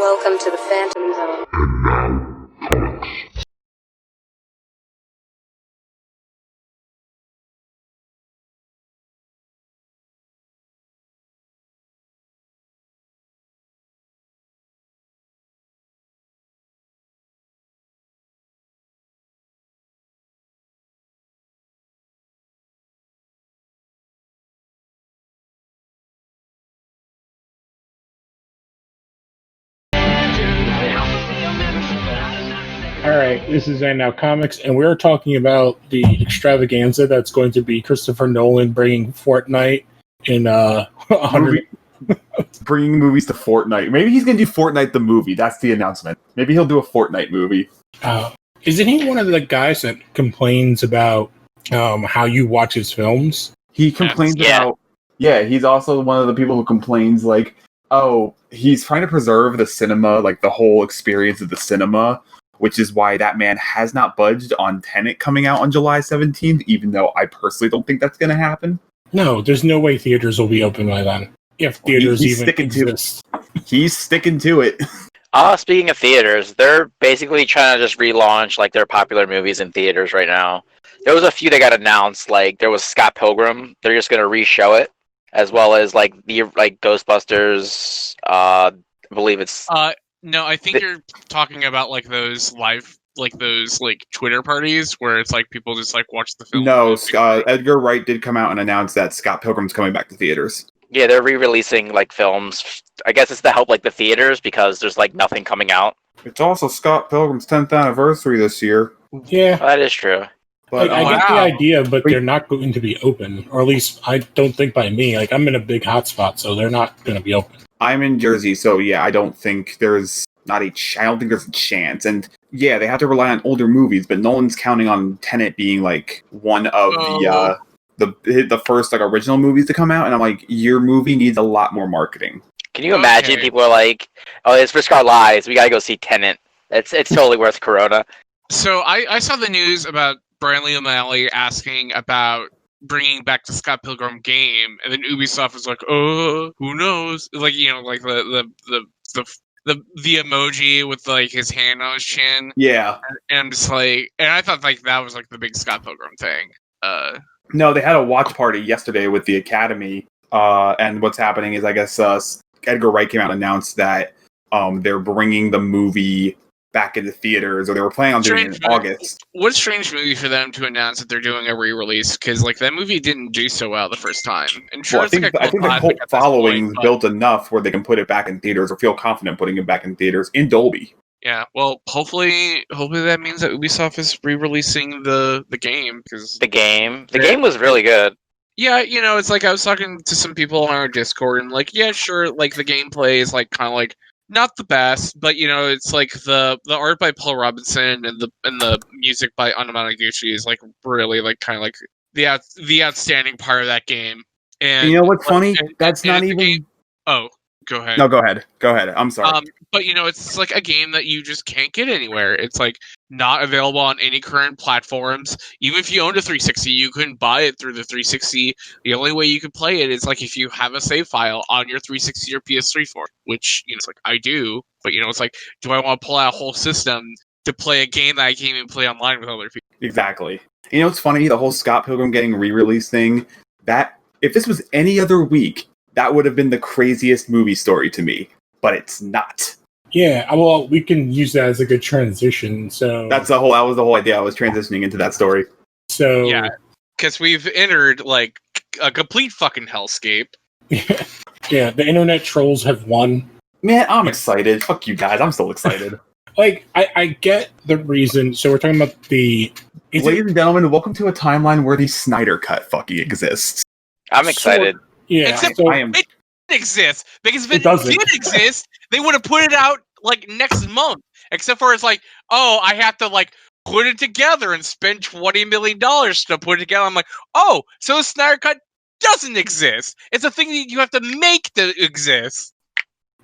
Welcome to the Phantom Zone. Alright, this is Now Comics, and we're talking about the extravaganza that's going to be Christopher Nolan bringing Fortnite in 100... Bringing movies to Fortnite. Maybe he's going to do Fortnite the movie. That's the announcement. Maybe he'll do a Fortnite movie. Isn't he one of the guys that complains about how you watch his films? He complains about... Yeah, he's also one of the people who complains, like, oh, he's trying to preserve the cinema, like, the whole experience of the cinema, which is why that man has not budged on Tenet coming out on July 17th, even though I personally don't think that's going to happen. No, there's no way theaters will be open by then. If theaters he's even exist. He's sticking to it. Speaking of theaters, they're basically trying to just relaunch like their popular movies in theaters right now. There was a few that got announced, like there was Scott Pilgrim. They're just gonna re-show it, as well as like Ghostbusters. I believe it's. No, I think you're talking about like those live, like those like Twitter parties where it's like people just like watch the film. No, Edgar Wright did come out and announce that Scott Pilgrim's coming back to theaters. Yeah, they're re-releasing like films. I guess it's to help like the theaters because there's like nothing coming out. It's also Scott Pilgrim's 10th anniversary this year. Yeah, that is true. But I get the idea, but they're not going to be open, or at least I don't think by me. Like I'm in a big hotspot, so they're not going to be open. I'm in Jersey, so yeah, I don't think there's I don't think there's a chance. And yeah, they have to rely on older movies, but Nolan's counting on Tenet being like one of the first like original movies to come out, and I'm like, your movie needs a lot more marketing. Can you imagine people are like, oh, it's Risk Our Lives, we gotta go see Tenet. It's totally worth Corona. So I saw the news about Brian Lee O'Malley asking about bringing back the Scott Pilgrim game, and then Ubisoft was like, oh, who knows? Like, you know, like the emoji with like his hand on his chin. Yeah. And I'm just like, and I thought like that was like the big Scott Pilgrim thing. No, they had a watch party yesterday with the Academy, and what's happening is I guess Edgar Wright came out and announced that they're bringing the movie back into theaters, or they were planning on doing it in August. What a strange movie for them to announce that they're doing a re-release, because like that movie didn't do so well the first time. And sure, well, I think the cult following built enough where they can put it back in theaters, or feel confident putting it back in theaters in Dolby. Yeah, well, hopefully that means that Ubisoft is re-releasing the game, because the game was really good. Yeah, you know, it's like I was talking to some people on our Discord, and like, yeah, sure, like the gameplay is like kind of like not the best, but you know, it's like the art by Paul Robinson and the music by Anamanaguchi is like really like kind of like the outstanding part of that game. And you know what's funny? That's not even. Oh, go ahead. No, go ahead. Go ahead. I'm sorry. But you know, it's like a game that you just can't get anywhere. It's like not available on any current platforms. Even if you owned a 360, you couldn't buy it through the 360. The only way you could play it is like if you have a save file on your 360 or PS3 for it, which, you know, it's like I do. But you know, it's like, do I want to pull out a whole system to play a game that I can't even play online with other people? Exactly. You know, it's funny, the whole Scott Pilgrim getting re-released thing. That if this was any other week, that would have been the craziest movie story to me. But it's not. Yeah, well, we can use that as a good transition. So that was the whole idea. I was transitioning into that story. So yeah, because we've entered like a complete fucking hellscape. Yeah, the internet trolls have won. Man, I'm excited. Fuck you guys, I'm still excited. Like, I get the reason. So we're talking about ladies and gentlemen, welcome to a timeline where the Snyder Cut fucking exists. I'm excited. Yeah, except I am. It exists, because if it did exist, they would have put it out like next month. Except for it's like, oh, I have to like put it together and spend $20 million to put it together. I'm like, oh, so the Snyder Cut doesn't exist. It's a thing that you have to make to exist.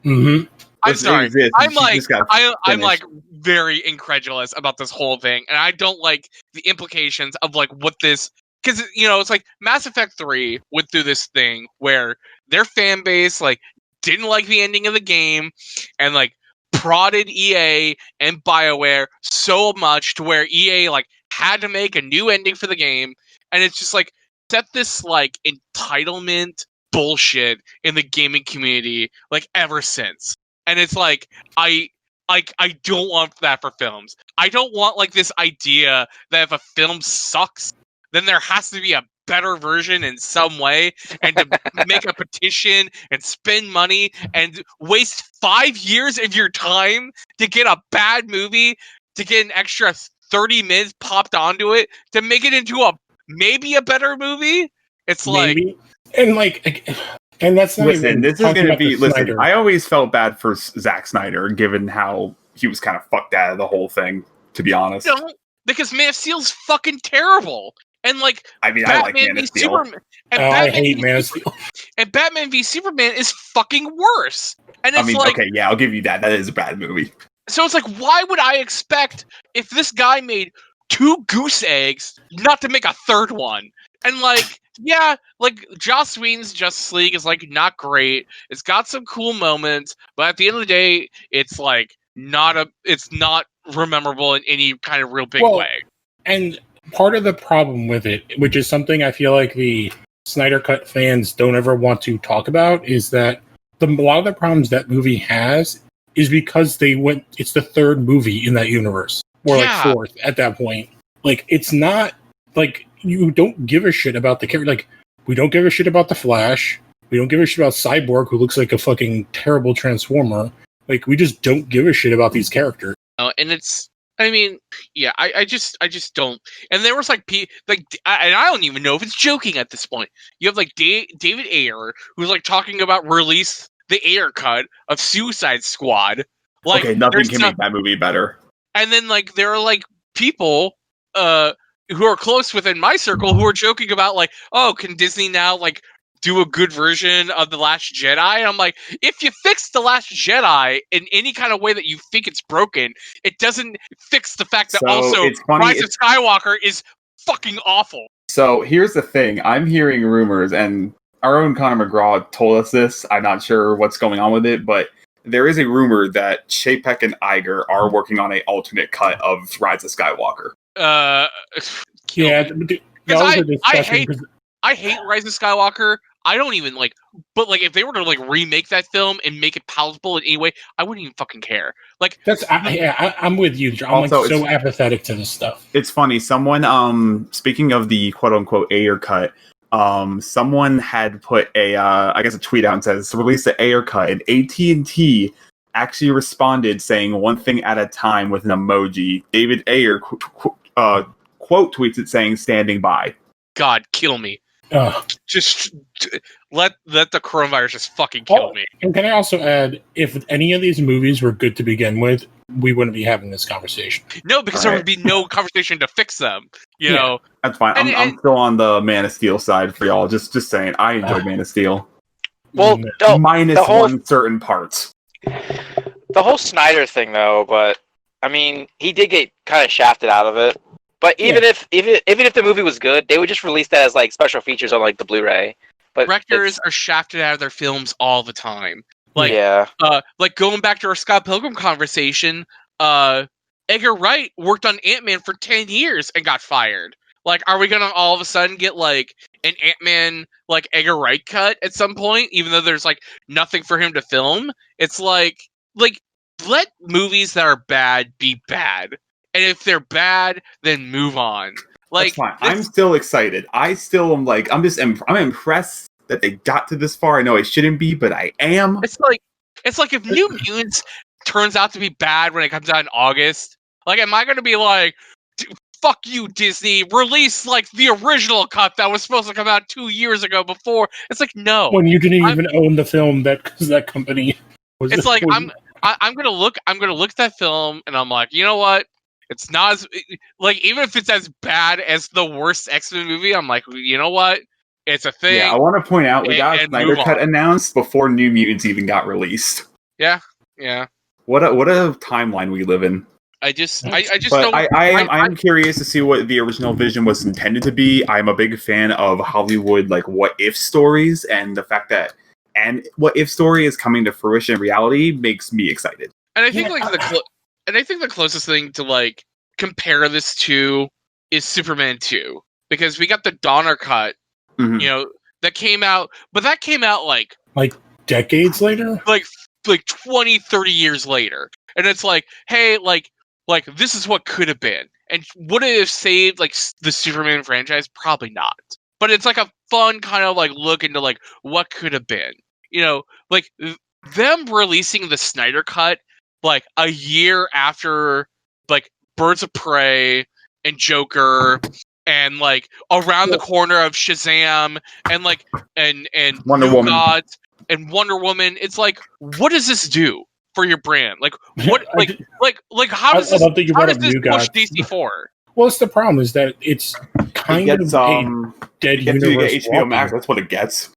Mm-hmm. I'm sorry. I'm like very incredulous about this whole thing, and I don't like the implications of like what this. Because, you know, it's like Mass Effect 3 went through this thing where their fan base, like, didn't like the ending of the game and, like, prodded EA and BioWare so much to where EA like had to make a new ending for the game, and it's just like set this like entitlement bullshit in the gaming community like ever since. And it's like I don't want that for films. I don't want like this idea that if a film sucks, then there has to be a better version in some way, and to make a petition and spend money and waste 5 years of your time to get a bad movie, to get an extra 30 minutes popped onto it, to make it into a maybe a better movie. It's maybe. And that's not listen, even this is going to be... Listen, Snyder. I always felt bad for Zack Snyder, given how he was kind of fucked out of the whole thing, to be honest. No, because Man of Steel's fucking terrible. And like, I mean, I like Man of Steel. Superman, and I hate Man of Steel. And Batman v Superman is fucking worse. And it's okay, yeah, I'll give you that. That is a bad movie. So it's like, why would I expect, if this guy made 2 goose eggs, not to make a third one? And like, yeah, like Joss Whedon's Justice League is like not great. It's got some cool moments, but at the end of the day, it's like it's not rememberable in any kind of real big way. And part of the problem with it, which is something I feel like the Snyder Cut fans don't ever want to talk about, is that a lot of the problems that movie has is because it's the third movie in that universe, or like fourth at that point. Like, it's not like you don't give a shit about the character. Like, we don't give a shit about the Flash. We don't give a shit about Cyborg, who looks like a fucking terrible Transformer. Like, we just don't give a shit about these characters. And it's, I mean, yeah, I just don't. And there was like, and I don't even know if it's joking at this point. You have like David Ayer, who's like talking about release the Ayer cut of Suicide Squad. Like, okay, nothing can make that movie better. And then like there are like people who are close within my circle who are joking about like, oh, can Disney now like do a good version of The Last Jedi? And I'm like, if you fix The Last Jedi in any kind of way that you think it's broken, it doesn't fix the fact that Rise of Skywalker is fucking awful. So here's the thing. I'm hearing rumors, and our own Conor McGraw told us this. I'm not sure what's going on with it, but there is a rumor that Chapek and Iger are working on an alternate cut of Rise of Skywalker. Yeah, I hate Rise of Skywalker. I don't even like, but like if they were to like remake that film and make it palatable in any way, I wouldn't even fucking care. Like I'm with you. I'm also, like so apathetic to this stuff. It's funny. Someone, speaking of the quote unquote Ayer cut, someone had put I guess a tweet out and says release the Ayer cut, and AT&T actually responded saying one thing at a time with an emoji. David Ayer quote tweets it saying standing by. God, kill me. Just let the coronavirus just fucking kill me. And can I also add, if any of these movies were good to begin with, we wouldn't be having this conversation. No, because there would be no conversation to fix them. You know, that's fine. I'm still on the Man of Steel side for y'all. Just saying, I enjoy Man of Steel. Well, minus one certain parts. The whole Snyder thing, though, but I mean, he did get kind of shafted out of it. But even if the movie was good, they would just release that as like special features on like the Blu-ray. But directors are shafted out of their films all the time. Like, like going back to our Scott Pilgrim conversation, Edgar Wright worked on Ant-Man for 10 years and got fired. Like, are we gonna all of a sudden get like an Ant-Man like Edgar Wright cut at some point, even though there's like nothing for him to film? It's like let movies that are bad be bad. And if they're bad, then move on. Like, that's fine. I'm still excited. I still am like, I'm impressed that they got to this far. I know I shouldn't be, but I am. It's like if New Mutants turns out to be bad when it comes out in August, like, am I going to be like, fuck you, Disney, release like the original cut that was supposed to come out 2 years ago before? It's like, no. When you didn't even own the film because that company was. It's like, I'm going to look at that film and I'm like, you know what? It's not as, like, even if it's as bad as the worst X-Men movie, I'm like, you know what? It's a thing. Yeah, I want to point out, we got a Snyder Cut announced before New Mutants even got released. Yeah. What a timeline we live in. I am curious to see what the original vision was intended to be. I'm a big fan of Hollywood, like, what-if stories, and the fact that what if story is coming to fruition in reality makes me excited. And I think the closest thing to like compare this to is Superman 2, because we got the Donner cut, Mhm. you know, that came out, but that came out like decades later. like 20, 30 years later, and it's like, hey, like this is what could have been, and would it have saved like the Superman franchise? Probably not. But it's like a fun kind of like look into like what could have been. You know, like them releasing the Snyder cut like a year after like Birds of Prey and Joker and like around the corner of Shazam and like and Wonder New Woman. Gods and Wonder Woman. It's like, what does this do for your brand? Like what like how does this I love that you how brought does up this New push Gods. DC forward? Well, it's the problem is that it's kind It gets of a dead it gets universe. you to get HBO Max. That's what it gets.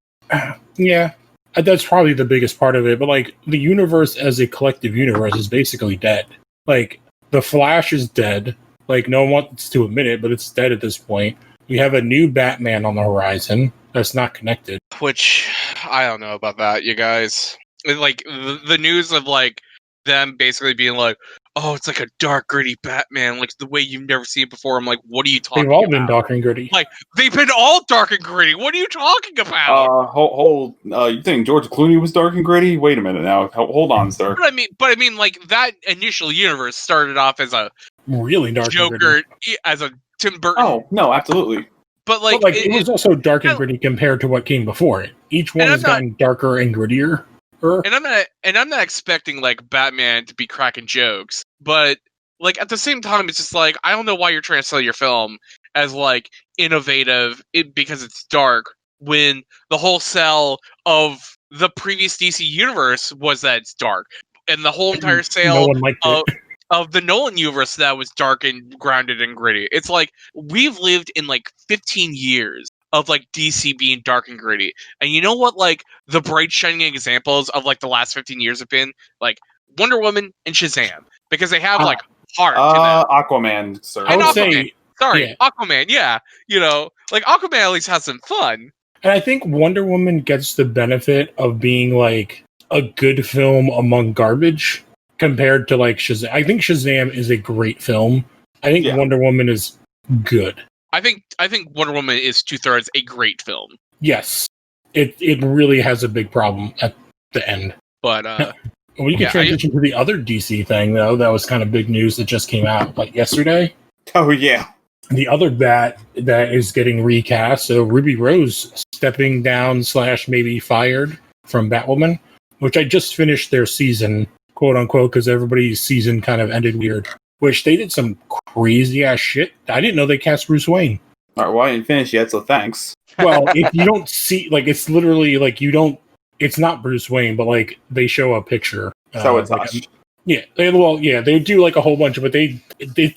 Yeah, that's probably the biggest part of it. But like the universe as a collective universe is basically dead. Like the Flash is dead. Like no one wants to admit it, but it's dead at this point. We have a new Batman on the horizon that's not connected. Which I don't know about that, you guys. Like the news of like them basically being like, oh, it's like a dark, gritty Batman, like the way you've never seen it before. I'm like, what are you talking They've all about? been dark and gritty. Like they've been all dark and gritty. What are you talking about? You think George Clooney was dark and gritty? Wait a minute now. Hold on, sir. But I mean, like that initial universe started off as a Really dark Joker, and gritty. as a Tim Burton. Oh no, absolutely. But like, it was also dark and gritty compared to what came before it. Each one has gotten darker and grittier. And I'm not expecting like Batman to be cracking jokes, but like at the same time, it's just like I don't know why you're trying to sell your film as like innovative because it's dark when the whole sell of the previous DC universe was that it's dark, and the whole entire sale No one liked it. of the Nolan universe that was dark and grounded and gritty. It's like we've lived in like 15 years of like DC being dark and gritty. And you know what like the bright shining examples of like the last 15 years have been? Like Wonder Woman and Shazam. Because they have like heart to them. Aquaman, sir. I would Aquaman. say Sorry, Aquaman, yeah. You know, like Aquaman at least has some fun. And I think Wonder Woman gets the benefit of being like a good film among garbage compared to like Shazam. I think Shazam is a great film. I think Wonder Woman is good. I think Wonder Woman is 2/3 a great film. Yes. It really has a big problem at the end. But we can transition to the other DC thing though. That was kind of big news that just came out like yesterday. Oh yeah. The other Bat that is getting recast, so Ruby Rose stepping down / maybe fired from Batwoman, which I just finished their season, quote unquote, because everybody's season kind of ended weird. Which they did some crazy ass shit. I didn't know they cast Bruce Wayne. All right, well, I didn't finish yet, so thanks. Well, if you don't see, like, it's literally like you don't. It's not Bruce Wayne, but like they show a picture. So it's like, they do like a whole bunch of, but they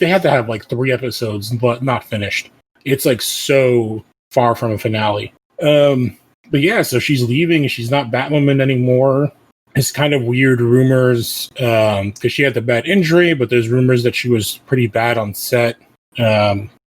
had to have like 3 episodes, but not finished. It's like so far from a finale. But yeah, so she's leaving. She's not Batwoman anymore. It's kind of weird rumors because she had the bad injury, but there's rumors that she was pretty bad on set.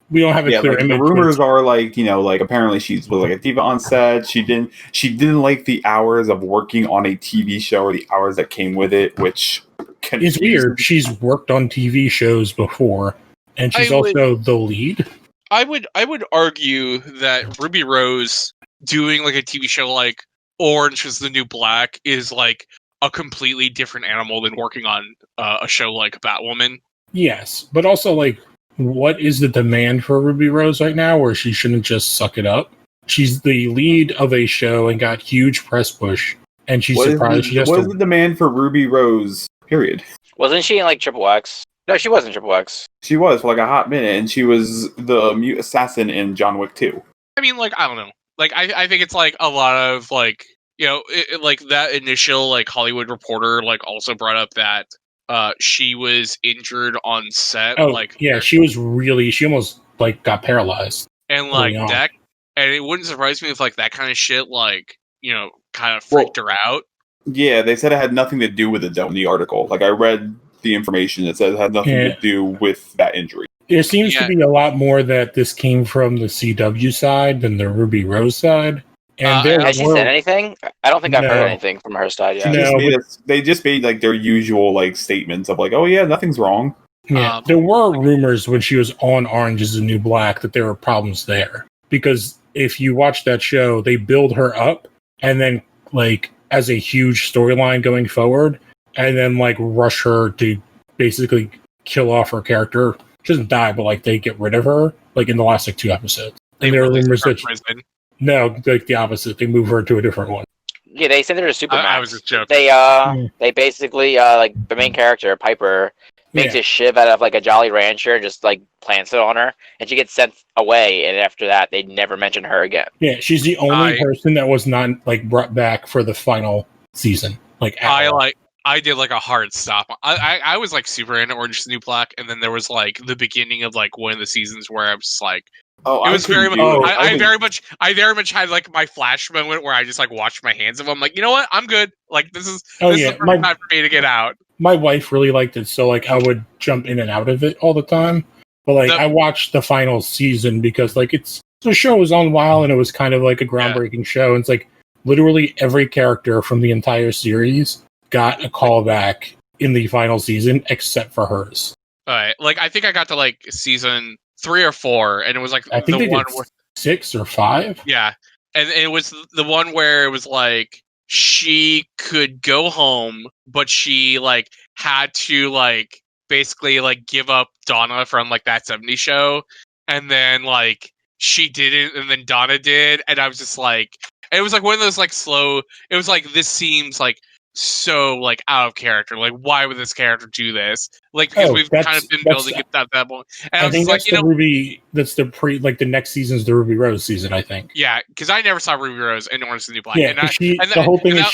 We don't have a clear image. The rumors are like, like apparently she was like a diva on set. She didn't like the hours of working on a TV show or the hours that came with it, which is weird. She's worked on TV shows before, and she's also the lead. I would argue that Ruby Rose doing like a TV show like Orange is the New Black is like a completely different animal than working on a show like Batwoman. Yes, but also like, what is the demand for Ruby Rose right now where she shouldn't just suck it up? She's the lead of a show and got huge press push, and she's surprised. What is the demand for Ruby Rose, period? Wasn't she in like Triple X? No, she wasn't Triple X. She was for like a hot minute, and she was the mute assassin in John Wick 2. I mean, like, I don't know. Like, I think it's like a lot of like, like that initial like Hollywood Reporter like also brought up that she was injured on set. Oh, like, yeah, she almost like got paralyzed. And like that, and it wouldn't surprise me if like that kind of shit like kind of freaked her out. Yeah, they said it had nothing to do with it though in the article. Like I read the information that said it had nothing to do with that injury. There seems to be a lot more that this came from the CW side than the Ruby Rose side. And there Has she were- said anything? I don't think I've heard No. anything from her side yet. No. They just made like their usual like statements of like, oh yeah, nothing's wrong. Yeah, there were rumors when she was on Orange is the New Black that there were problems there. Because if you watch that show, they build her up and then, like, as a huge storyline going forward, and then, like, rush her to basically kill off her character. She doesn't die, but, like, they get rid of her, like, in the last, like, 2 episodes. They And there are released rumors her that... from prison. No, like, the opposite. They move her to a different one. Yeah, they sent her to Supermax. I was just joking. They basically like the main character Piper makes a shiv out of like a Jolly Rancher and just like plants it on her, and she gets sent away. And after that, they never mention her again. Yeah, she's the only person that was not, like, brought back for the final season. Like, at all. I did like a hard stop. I was like super into Orange is the New Black, and then there was like the beginning of like one of the seasons where I was just like, it was very much. I very much had like my flash moment where I just like washed my hands of them. I'm like, you know what? I'm good. Like this is the perfect time for me to get out. My wife really liked it, so like I would jump in and out of it all the time. But like I watched the final season because like the show was on a while and it was kind of like a groundbreaking show. And it's like literally every character from the entire series got a callback in the final season except for hers. All right, like I think I got to like season 3 or 4, and it was like I think the they one did where 6 or 5. Yeah, and it was the one where it was like she could go home, but she like had to like basically like give up Donna from like that 70s show, and then like she didn't, and then Donna did, and I was just like, it was like one of those like slow. It was like this seems like so like out of character. Like why would this character do this? Like because we've kind of been building it at that point. And I think was that's like, Ruby. That's the the next season's the Ruby Rose season. I think. Yeah, because I never saw Ruby Rose in Orange is the New Black. Yeah, and the whole thing is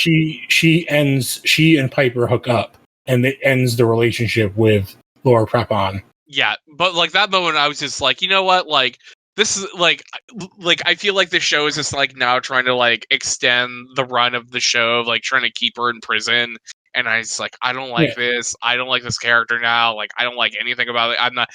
she and Piper hook up, and it ends the relationship with Laura Prepon. Yeah, but like that moment, I was just like, you know what, like. This is like I feel like the show is just like now trying to like extend the run of the show, like trying to keep her in prison. And I was like, I don't like this. I don't like this character now. Like, I don't like anything about it. I'm not.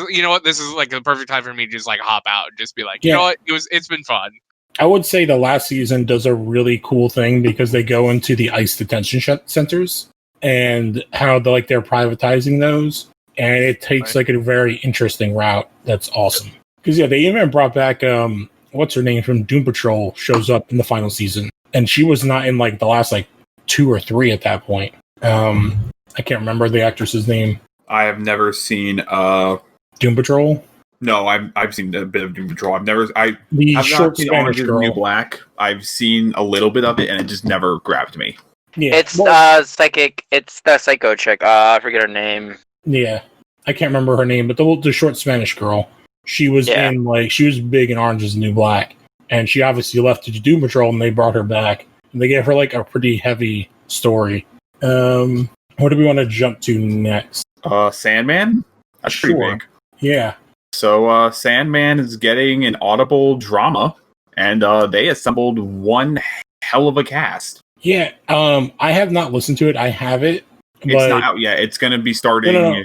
You know what? This is like the perfect time for me to just like hop out and just be like, you know what? It's been fun. I would say the last season does a really cool thing because they go into the ICE detention centers and how they're privatizing those, and it takes like a very interesting route. That's awesome. Because they even brought back what's her name from Doom Patrol shows up in the final season, and she was not in like the last like 2 or 3 at that point. I can't remember the actress's name. I have never seen Doom Patrol. No, I've seen a bit of Doom Patrol. I've not seen Spanish girl. New Black. I've seen a little bit of it, and it just never grabbed me. Yeah, it's psychic. It's the psycho chick. I forget her name. Yeah, I can't remember her name, but the short Spanish girl. She was she was big in Orange is the New Black, and she obviously left to do Doom Patrol, and they brought her back, and they gave her like a pretty heavy story. What do we want to jump to next? Sandman? That's pretty big. Yeah. So Sandman is getting an Audible drama, and they assembled one hell of a cast. Yeah, I have not listened to it. I have it. It's not out yet. It's going to be starting... No.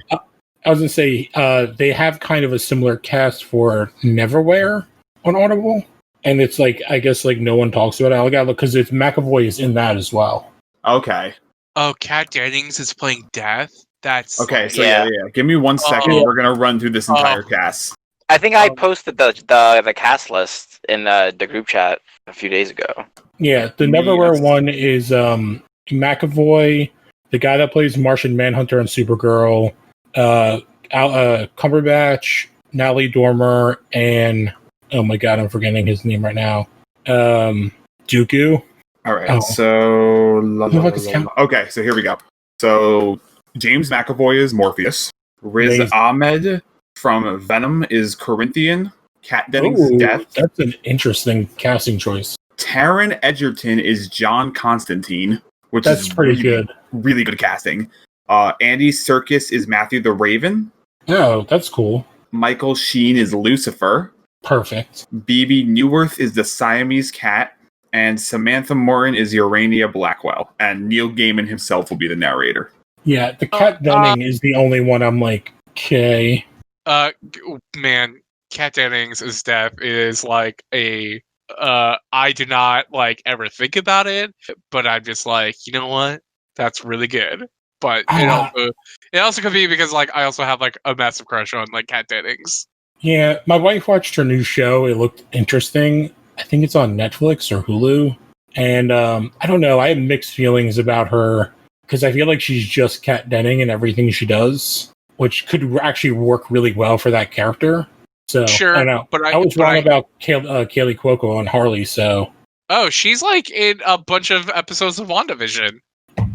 I was going to say, they have kind of a similar cast for Neverwhere on Audible. And it's like, I guess, like, no one talks about it. I got to look, because McAvoy is in that as well. Okay. Oh, Kat Dennings is playing Death? That's... Okay, so yeah. Give me 1 second. We're going to run through this entire cast. I think I posted the cast list in the group chat a few days ago. Yeah, the Neverwhere one is McAvoy, the guy that plays Martian Manhunter and Supergirl, Cumberbatch, Natalie Dormer, and oh my god, I'm forgetting his name right now. Dooku. All right, so okay, so here we go. So James McAvoy is Morpheus. Riz Ahmed from Venom is Corinthian. Kat Dennings is Death. That's an interesting casting choice. Taron Egerton is John Constantine, which is pretty good. Really good casting. Andy Serkis is Matthew the Raven. Oh, that's cool. Michael Sheen is Lucifer. Perfect. BB Newworth is the Siamese cat. And Samantha Morton is Urania Blackwell. And Neil Gaiman himself will be the narrator. Yeah, the Kat Dennings is the only one I'm like, okay. Man, Kat Dennings' death is like a I do not like ever think about it, but I'm just like, you know what? That's really good. But it also could be because like I also have like a massive crush on like Kat Dennings. Yeah, my wife watched her new show. It looked interesting. I think it's on Netflix or Hulu. And I don't know. I have mixed feelings about her because I feel like she's just Kat Denning in everything she does, which could actually work really well for that character. So Sure, I don't know. but I was wrong about Kaylee Cuoco and Harley. So she's like in a bunch of episodes of WandaVision.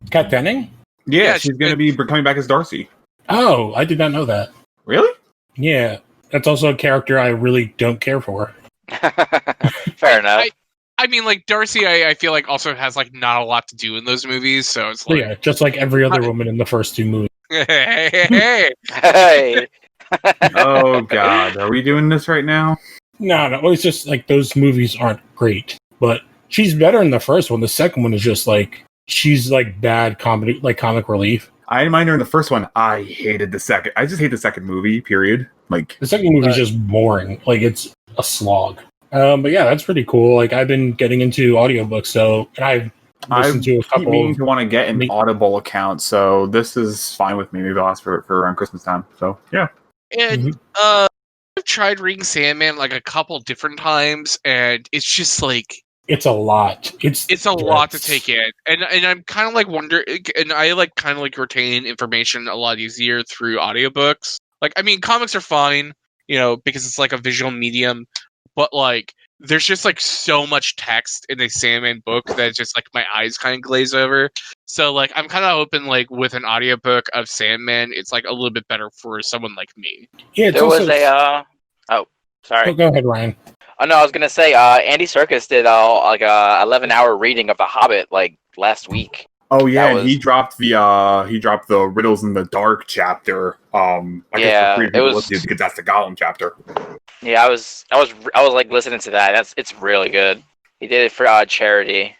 Kat Denning? Yeah, she's going to be coming back as Darcy. Oh, I did not know that. Really? Yeah, that's also a character I really don't care for. Fair enough. I mean, like Darcy, I feel like also has like not a lot to do in those movies, so it's like Yeah, just like every other woman in the first two movies. hey. Hey. Oh God, are we doing this right now? No, it's just like those movies aren't great, but she's better in the first one. The second one is just like she's like bad comedy, like comic relief. I didn't mind her in the first one. I hated the second. I just hate the second movie. Period. Like The second movie is just boring. Like it's a slog. But yeah, that's pretty cool. Like I've been getting into audiobooks, so and I've listened to a keep couple. meaning to want to get an Audible account, so this is fine with me. Maybe I'll ask for around Christmas time. So yeah. And I've tried reading Sandman like a couple different times, and it's just like it's a lot. It's a lot to take in, and I'm kind of like wonder, and I like kind of like retain information a lot easier through audiobooks. Like, I mean, comics are fine, you know, because it's like a visual medium, but like there's just like so much text in a Sandman book that just like my eyes kind of glaze over. So like I'm kind of hoping like with an audiobook of Sandman, it's like a little bit better for someone like me. Yeah, There was a oh, sorry. Oh, go ahead, Ryan. Oh no, I was gonna say Andy Serkis did like a 11-hour reading of The Hobbit like last week. Oh yeah, and he dropped the Riddles in the Dark chapter. I guess for people listening because that's the Gollum chapter. Yeah, I was like listening to that. It's really good. He did it for charity.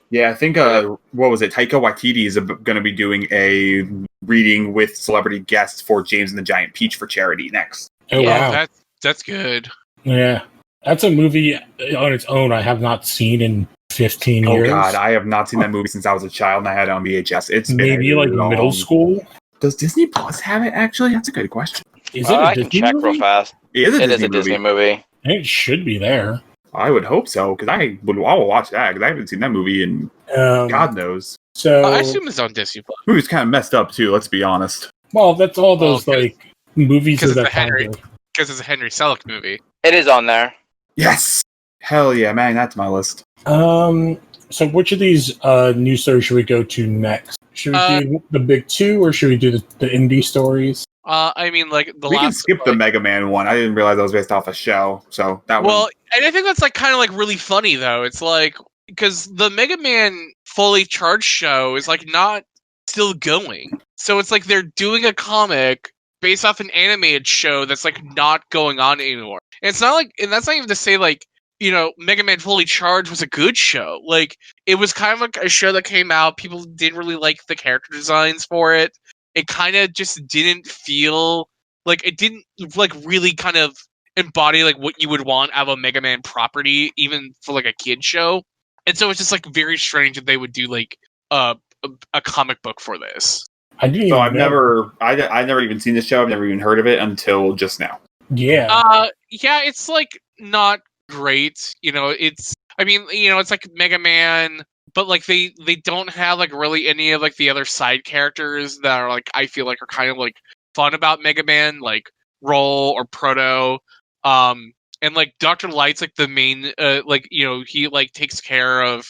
Yeah, I think what was it? Taika Waititi is going to be doing a reading with celebrity guests for James and the Giant Peach for charity next. Oh Yeah. wow, That's good. Yeah, that's a movie on its own I have not seen in 15 years. Oh god, I have not seen that movie since I was a child and I had it on VHS. It's maybe like middle school. Does Disney Plus have it actually? That's a good question. Is it a I Disney can check movie? real fast. It is a Disney movie. It should be there. I would hope so, because I will watch that, because I haven't seen that movie in God knows. So I assume it's on Disney Plus. Movie's kind of messed up too, let's be honest. Well, that's all those like movies because of it's that because it's a Henry Selick movie. It is on there. Yes! Hell yeah, man, that's my list. So which of these news stories should we go to next? Should we do the big two, or should we do the indie stories? I mean, like we can skip the Mega Man one. I didn't realize that was based off a show, so that well, and I think that's like kind of like really funny though. It's like because the Mega Man Fully Charged show is like not still going, so it's like they're doing a comic based off an animated show that's like not going on anymore. And it's not like, and that's not even to say like, you know, Mega Man Fully Charged was a good show. Like it was kind of like a show that came out. People didn't really like the character designs for it. It kind of just didn't feel like it didn't like really kind of embody like what you would want out of a Mega Man property, even for like a kid show. And so it's just like very strange that they would do like a comic book for this. I didn't. So I've never even seen this show. I've never even heard of it until just now. Yeah. Yeah, it's like not great. You know, it's. I mean, you know, it's like Mega Man. But like they don't have like really any of like the other side characters that are like I feel like are kind of like fun about Mega Man, like Roll or Proto, and like Dr. Light's like the main like you know he like takes care of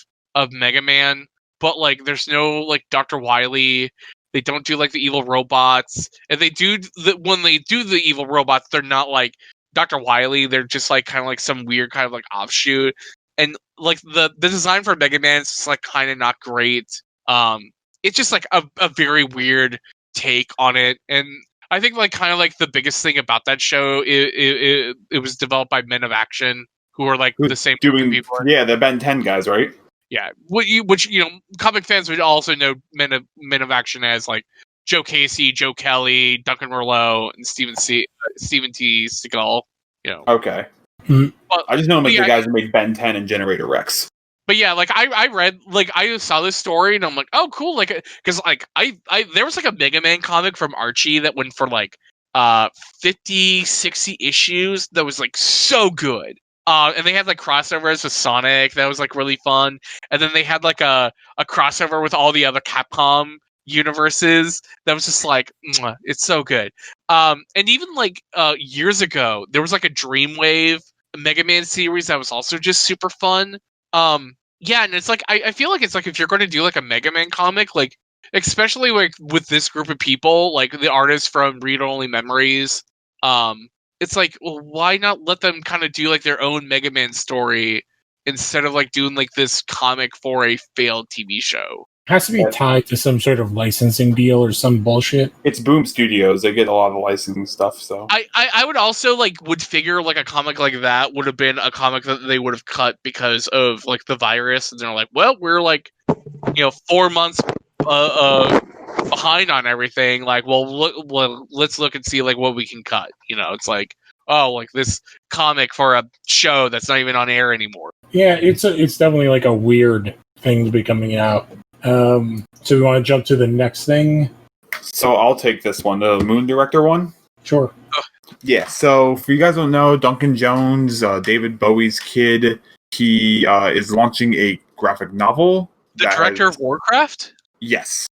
Mega Man, but like there's no like Dr. Wily. They don't do like the evil robots, and they do when they do the evil robots, they're not like Dr. Wily. They're just like kind of like some weird kind of like offshoot. And like the design for Mega Man is just like kind of not great. It's just like a very weird take on it, and I think like kind of like the biggest thing about that show it was developed by Men of Action, who are like the same people. Yeah, the Ben 10 guys, right? Yeah, which you know, comic fans would also know Men of Action as like Joe Casey, Joe Kelly, Duncan Merlot, and Steven T. Seagal. You know. Okay. I just know him as yeah, the guys who made Ben 10 and Generator Rex. But yeah, like I read, like I saw this story and I'm like, oh cool, like because like I there was like a Mega Man comic from Archie that went for like 50, 60 issues that was like so good. And they had like crossovers with Sonic that was like really fun, and then they had like a crossover with all the other Capcom universes that was just like, mwah, it's so good. And even like years ago, there was like a Dreamwave Mega Man series that was also just super fun. Yeah, and it's like I feel like it's like if you're going to do like a Mega Man comic, like especially like with this group of people, like the artists from Read Only Memories, it's like, well, why not let them kind of do like their own Mega Man story instead of like doing like this comic for a failed TV show? Has to be tied to some sort of licensing deal or some bullshit. It's Boom Studios. They get a lot of licensing stuff, so. I would also would figure like a comic like that would have been a comic that they would have cut because of like the virus, and they're like, well, we're like 4 months behind on everything. Like, let's look and see like what we can cut. It's like, oh, like this comic for a show that's not even on air anymore. Yeah, it's definitely like a weird thing to be coming out. So we want to jump to the next thing? So I'll take this one, the Moon Director one. Sure. Yeah, so for you guys who don't know, Duncan Jones, David Bowie's kid, he is launching a graphic novel. The director of Warcraft? Yes.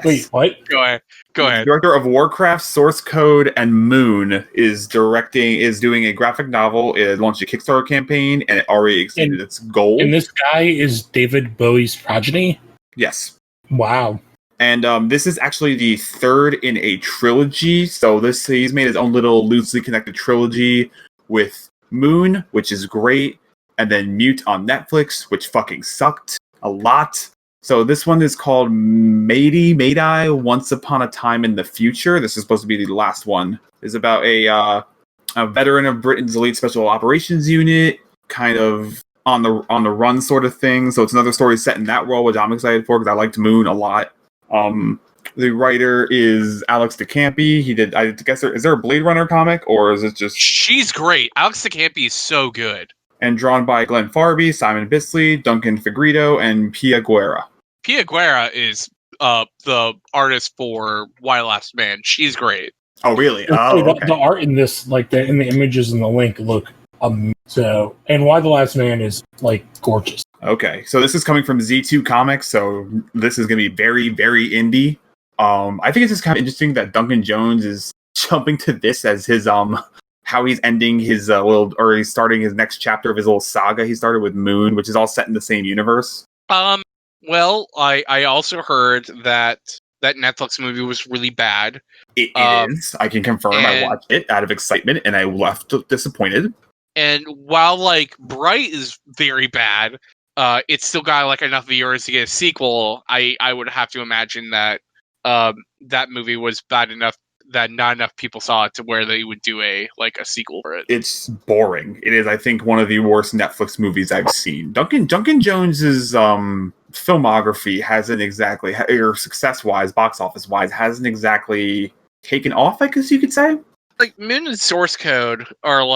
Wait, what? Go ahead. The director of Warcraft, Source Code, and Moon is doing a graphic novel. It launched a Kickstarter campaign, and it already exceeded its goal. And this guy is David Bowie's progeny? Yes. Wow. And this is actually the third in a trilogy. So he's made his own little loosely connected trilogy with Moon, which is great, and then Mute on Netflix, which fucking sucked a lot. So this one is called Madai Once Upon a Time in the Future. This is supposed to be the last one. It's about a veteran of Britain's elite special operations unit, kind of on the run sort of thing. So it's another story set in that world, which I'm excited for because I liked Moon a lot. The writer is Alex DeCampi. He did, I guess, is there a Blade Runner comic, or is it just... She's great. Alex DeCampi is so good. And drawn by Glenn Farby, Simon Bisley, Duncan Fegredo, and Pia Guerra. Pia Guerra is the artist for Why Last Man. She's great. Oh, really? Oh, okay. The art in this, like in the images and the link, look so. And Why the Last Man is like gorgeous. Okay, so this is coming from Z2 Comics, so this is going to be very, very indie. I think it's just kind of interesting that Duncan Jones is jumping to this as his how he's ending his he's starting his next chapter of his little saga he started with Moon, which is all set in the same universe. Well, I also heard that Netflix movie was really bad. It is. I can confirm. I watched it out of excitement, and I left disappointed. And while like Bright is very bad, it's still got like enough viewers to get a sequel. I would have to imagine that that movie was bad enough that not enough people saw it to where they would do a sequel for it. It's boring. It is, I think, one of the worst Netflix movies I've seen. Duncan Jones's filmography hasn't exactly, or success-wise, box office-wise, hasn't exactly taken off, I guess you could say. Like Moon and Source Code are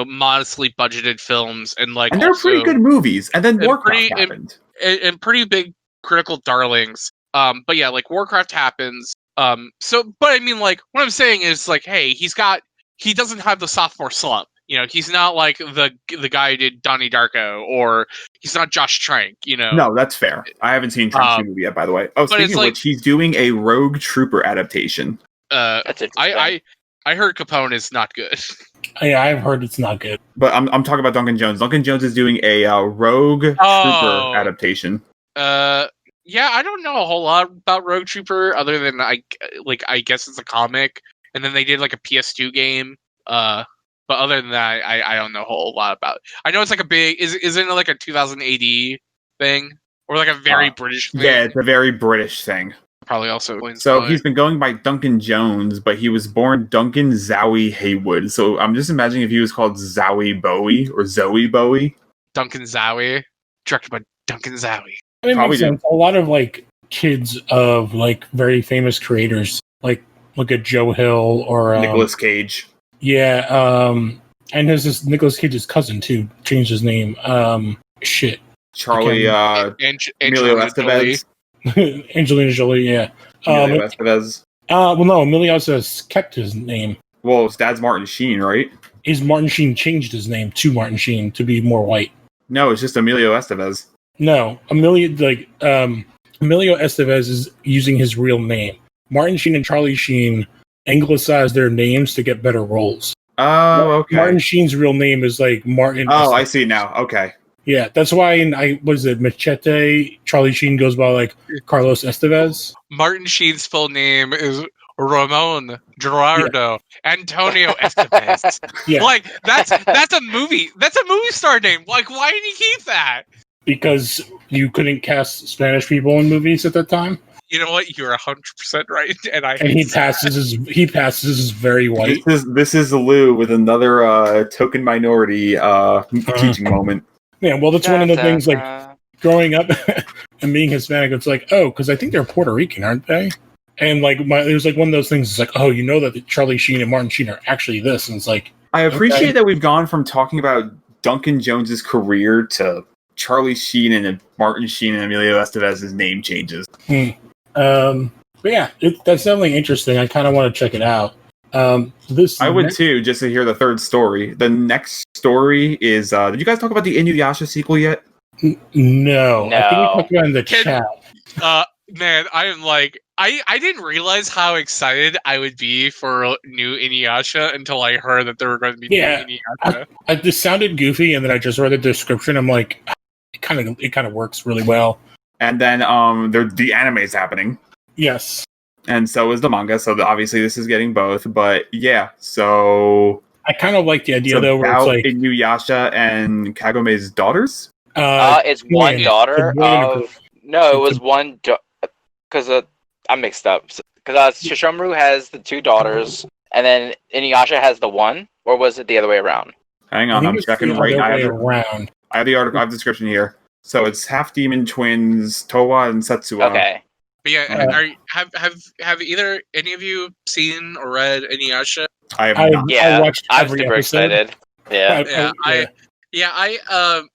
modestly budgeted films, and and they're pretty good movies. And then Warcraft happened, and pretty big critical darlings. But yeah, like Warcraft happens. But I mean, like what I'm saying is like, hey, he doesn't have the sophomore slump. He's not like the guy who did Donnie Darko, or he's not Josh Trank. No, that's fair. I haven't seen Trank's movie yet, by the way. Oh, speaking of which, he's doing a Rogue Trooper adaptation. That's interesting. I heard Capone is not good. Yeah, I've heard it's not good. But I'm talking about Duncan Jones. Duncan Jones is doing a Rogue Trooper adaptation. Yeah, I don't know a whole lot about Rogue Trooper other than I guess it's a comic, and then they did like a PS2 game. But other than that, I don't know a whole lot about it. I know it's like a big isn't it like a 2000 AD thing or like a very British thing? Yeah, it's a very British thing. Probably also. So he's been going by Duncan Jones, but he was born Duncan Zowie Haywood. So I'm just imagining if he was called Zowie Bowie or Zoe Bowie. Duncan Zowie, directed by Duncan Zowie. It makes sense. A lot of kids of very famous creators, look at Joe Hill or Nicolas Cage. Yeah, And there's this Nicolas Cage's cousin too, changed his name. Shit. Charlie Emilio Angelina Estevez. Angelina Jolie, yeah. Emilio Estevez. Well, no, Emilio Estevez kept his name. Well, his dad's Martin Sheen, right? Is Martin Sheen changed his name to Martin Sheen to be more white? No, it's just Emilio Estevez. No, Emilio Estevez is using his real name. Martin Sheen and Charlie Sheen anglicized their names to get better roles. Oh, okay. Martin Sheen's real name is like Martin. Oh, Estevez. I see now. Okay. Yeah, that's why in Machete, Charlie Sheen goes by like Carlos Estevez. Martin Sheen's full name is Ramon Gerardo Antonio Estevez. Yeah, Like that's a movie star name. Like, why did he keep that? because you couldn't cast Spanish people in movies at that time. You know what? You're 100% right, and He passes as very white. This is Lou with another token minority teaching moment. Yeah, well, that's one of the things, like, growing up and being Hispanic, it's like, oh, because I think they're Puerto Rican, aren't they? And, like, it was, like, one of those things, it's like, oh, you know that Charlie Sheen and Martin Sheen are actually this, and it's like... I appreciate that we've gone from talking about Duncan Jones's career to Charlie Sheen and Martin Sheen and Emilio Estevez's name changes. But yeah, that's definitely interesting. I kind of want to check it out. I would too, just to hear the third story. The next story is, did you guys talk about the Inuyasha sequel yet? No. I think we talked about it in the chat. Man, I am like, I didn't realize how excited I would be for new Inuyasha until I heard that there were going to be new Inuyasha. This sounded goofy, and then I just read the description. I'm like, it kind of works really well. And then the anime is happening. Yes. And so is the manga, so obviously this is getting both. But yeah, so I kind of like the idea though, where it's like Inuyasha and Kagome's daughters. It's one daughter of no, it was one because I'm mixed up because Shishomaru has the two daughters, and then Inuyasha has the one, or was it the other way around? Hang on, I'm checking right now. I have the article. I have the description here. So it's half demon twins Towa and Setsuwa. Okay. But yeah, have either any of you seen or read Inuyasha? I have not. Yeah, I watched I'm every super episode. excited. Yeah.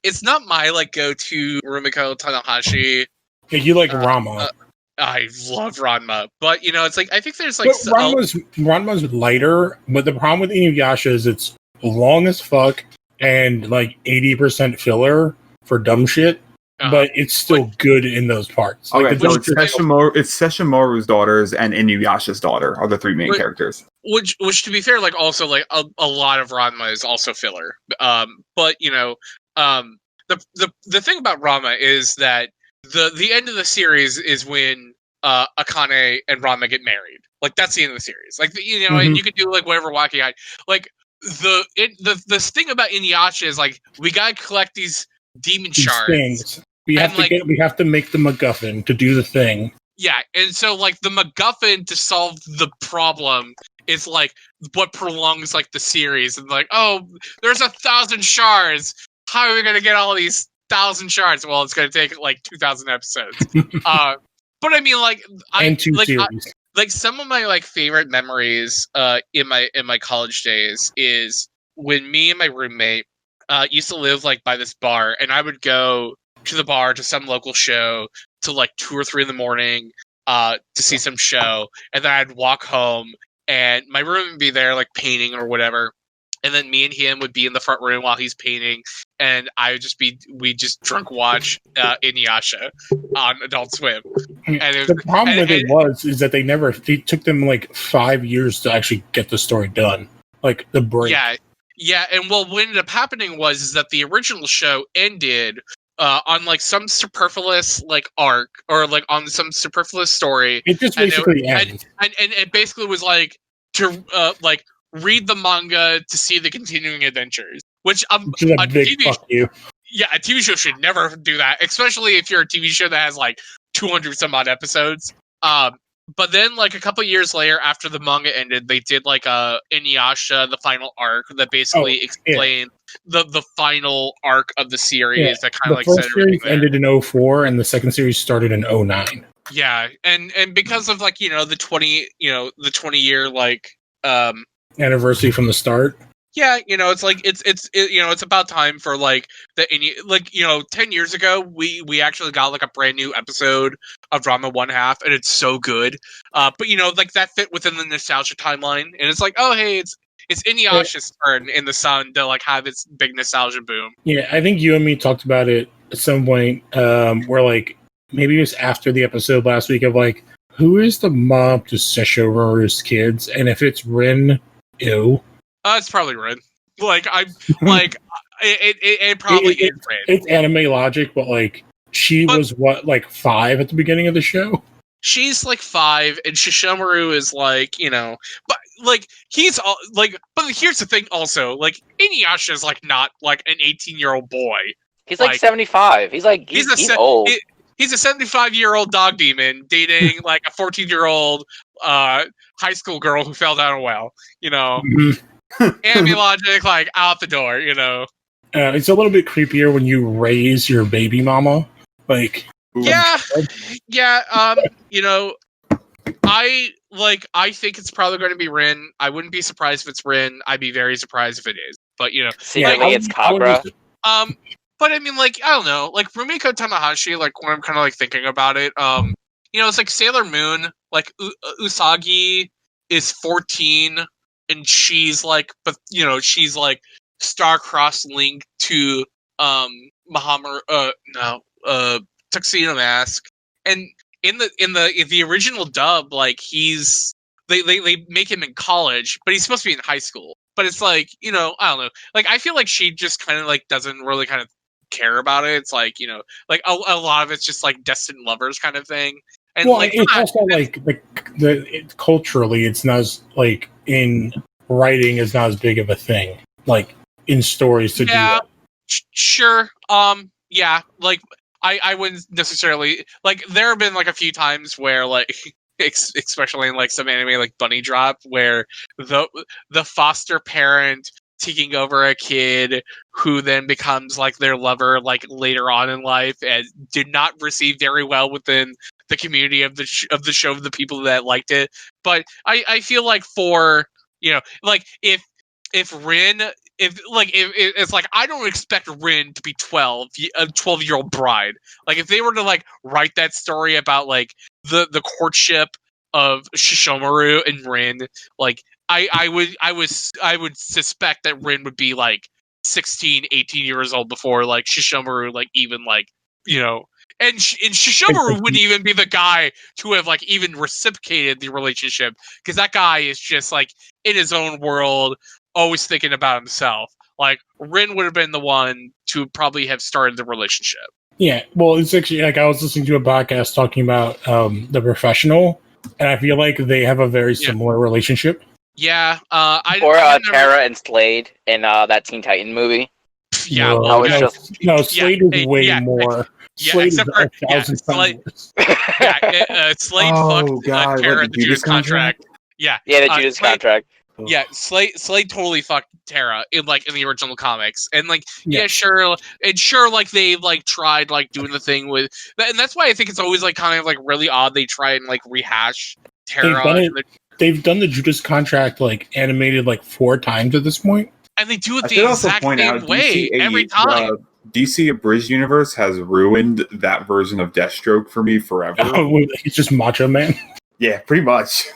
It's not my like go-to Rumiko Tanahashi. Yeah, you like Ranma. I love Ranma, but you know, it's like I think there's like Ranma's lighter, but the problem with Inuyasha is it's long as fuck and like 80% filler for dumb shit. But it's still good in those parts. Okay, like so it's Sesshomaru's daughters and Inuyasha's daughter are the three main characters. Which, to be fair, like also like a lot of Ranma is also filler. But you know, the thing about Ranma is that the end of the series is when Akane and Ranma get married. Like that's the end of the series. Like you know, and you can do like whatever wacky like the thing about Inuyasha is like we gotta collect these demon shards. Things. We have to make the MacGuffin to do the thing. Yeah, and so like the MacGuffin to solve the problem is like what prolongs like the series, and like, oh, there's 1,000 shards. How are we gonna get all these 1,000 shards? Well, it's gonna take like 2,000 episodes. But I mean, like, like some of my like favorite memories in my college days is when me and my roommate used to live like by this bar, and I would go to the bar to some local show to like 2 or 3 in the morning to see some show, and then I'd walk home and my room would be there like painting or whatever, and then me and him would be in the front room while he's painting, and we'd just drunk watch Inuyasha on Adult Swim. And the problem with it is that it took them like 5 years to actually get the story done, like the break. Yeah, and well, what ended up happening was that the original show ended on like some superfluous like arc, or like on some superfluous story. It just basically ends. And it basically was like to like read the manga to see the continuing adventures, which is a big fuck you. Yeah, a TV show should never do that, especially if you're a TV show that has like 200 some odd episodes. But then, like a couple years later, after the manga ended, they did like a Inuyasha, the final arc, that basically explained the final arc of the series. That kind of like the first series ended in 2004, and the second series started in 2009. Yeah, and because of like the 20 year like anniversary from the start. yeah, it's like it's about time for like 10 years ago we actually got like a brand new episode of Drama One Half, and it's so good. But like that fit within the nostalgia timeline, and it's like, oh hey, it's Inuyasha's turn in the sun to like have its big nostalgia boom. Yeah, I think you and me talked about it at some point, where like maybe it was after the episode last week of like, who is the mom to Sesshomaru's kids? And if it's Rin, ew. It's probably Rin. Like I'm like it probably is Rin. It's anime logic, but like was what, like 5 at the beginning of the show? She's like 5, and Sesshomaru is like, but like he's all like. But here's the thing, also, like Inuyasha is like not like an 18-year-old boy. He's like 75. He's old. He's a 75-year-old dog demon dating like a 14-year-old high school girl who fell down a well. Anime logic, like out the door. It's a little bit creepier when you raise your baby mama. Like, yeah. I think it's probably going to be Rin. I wouldn't be surprised if it's Rin. I'd be very surprised if it is. But secretly it's Kagura. But I mean, like, I don't know, like Rumiko Tanahashi. Like when I'm kind of like thinking about it, it's like Sailor Moon. Like Usagi is 14, and she's like, but she's like star-crossed linked to Tuxedo Mask, and in the original dub, like they make him in college, but he's supposed to be in high school. But it's like, I don't know. Like I feel like she just kind of like doesn't really kind of care about it. It's like, like a lot of it's just like destined lovers kind of thing. And well, like it's also like culturally, it's not as like in writing is not as big of a thing. Like in stories to do that. Sure. Yeah. Like I wouldn't necessarily like. There have been like a few times where like, especially in like some anime like Bunny Drop, where the foster parent taking over a kid who then becomes like their lover like later on in life, and did not receive very well within the community of the show, of the people that liked it. But I feel like for like if Rin, if it's like, I don't expect Rin to be 12, a 12-year-old bride. Like if they were to like write that story about like the courtship of Sesshomaru and Rin, like I would suspect that Rin would be like 16, 18 years old before like Sesshomaru like even like and Sesshomaru wouldn't even be the guy to have like even reciprocated the relationship, because that guy is just like in his own world, always thinking about himself. Like Rin would have been the one to probably have started the relationship. Yeah, well, it's actually like I was listening to a podcast talking about The Professional, and I feel like they have a very similar relationship. Yeah, Terra and Slade in that Teen Titan movie. Yeah, Slade is way more. Yeah, Slade except for Slade. Slade fucked Terra in the Judas contract. Yeah, the Judas contract. Yeah, Slade totally fucked Terra in the original comics, and like sure, like they like tried like doing the thing with, and that's why I think it's always like kind of like really odd they try and like rehash Terra. They've done the Judas contract like animated like 4 times at this point, and they do it the exact same way every time. DC Abridged Universe has ruined that version of Deathstroke for me forever. He's just Macho Man. Yeah, pretty much.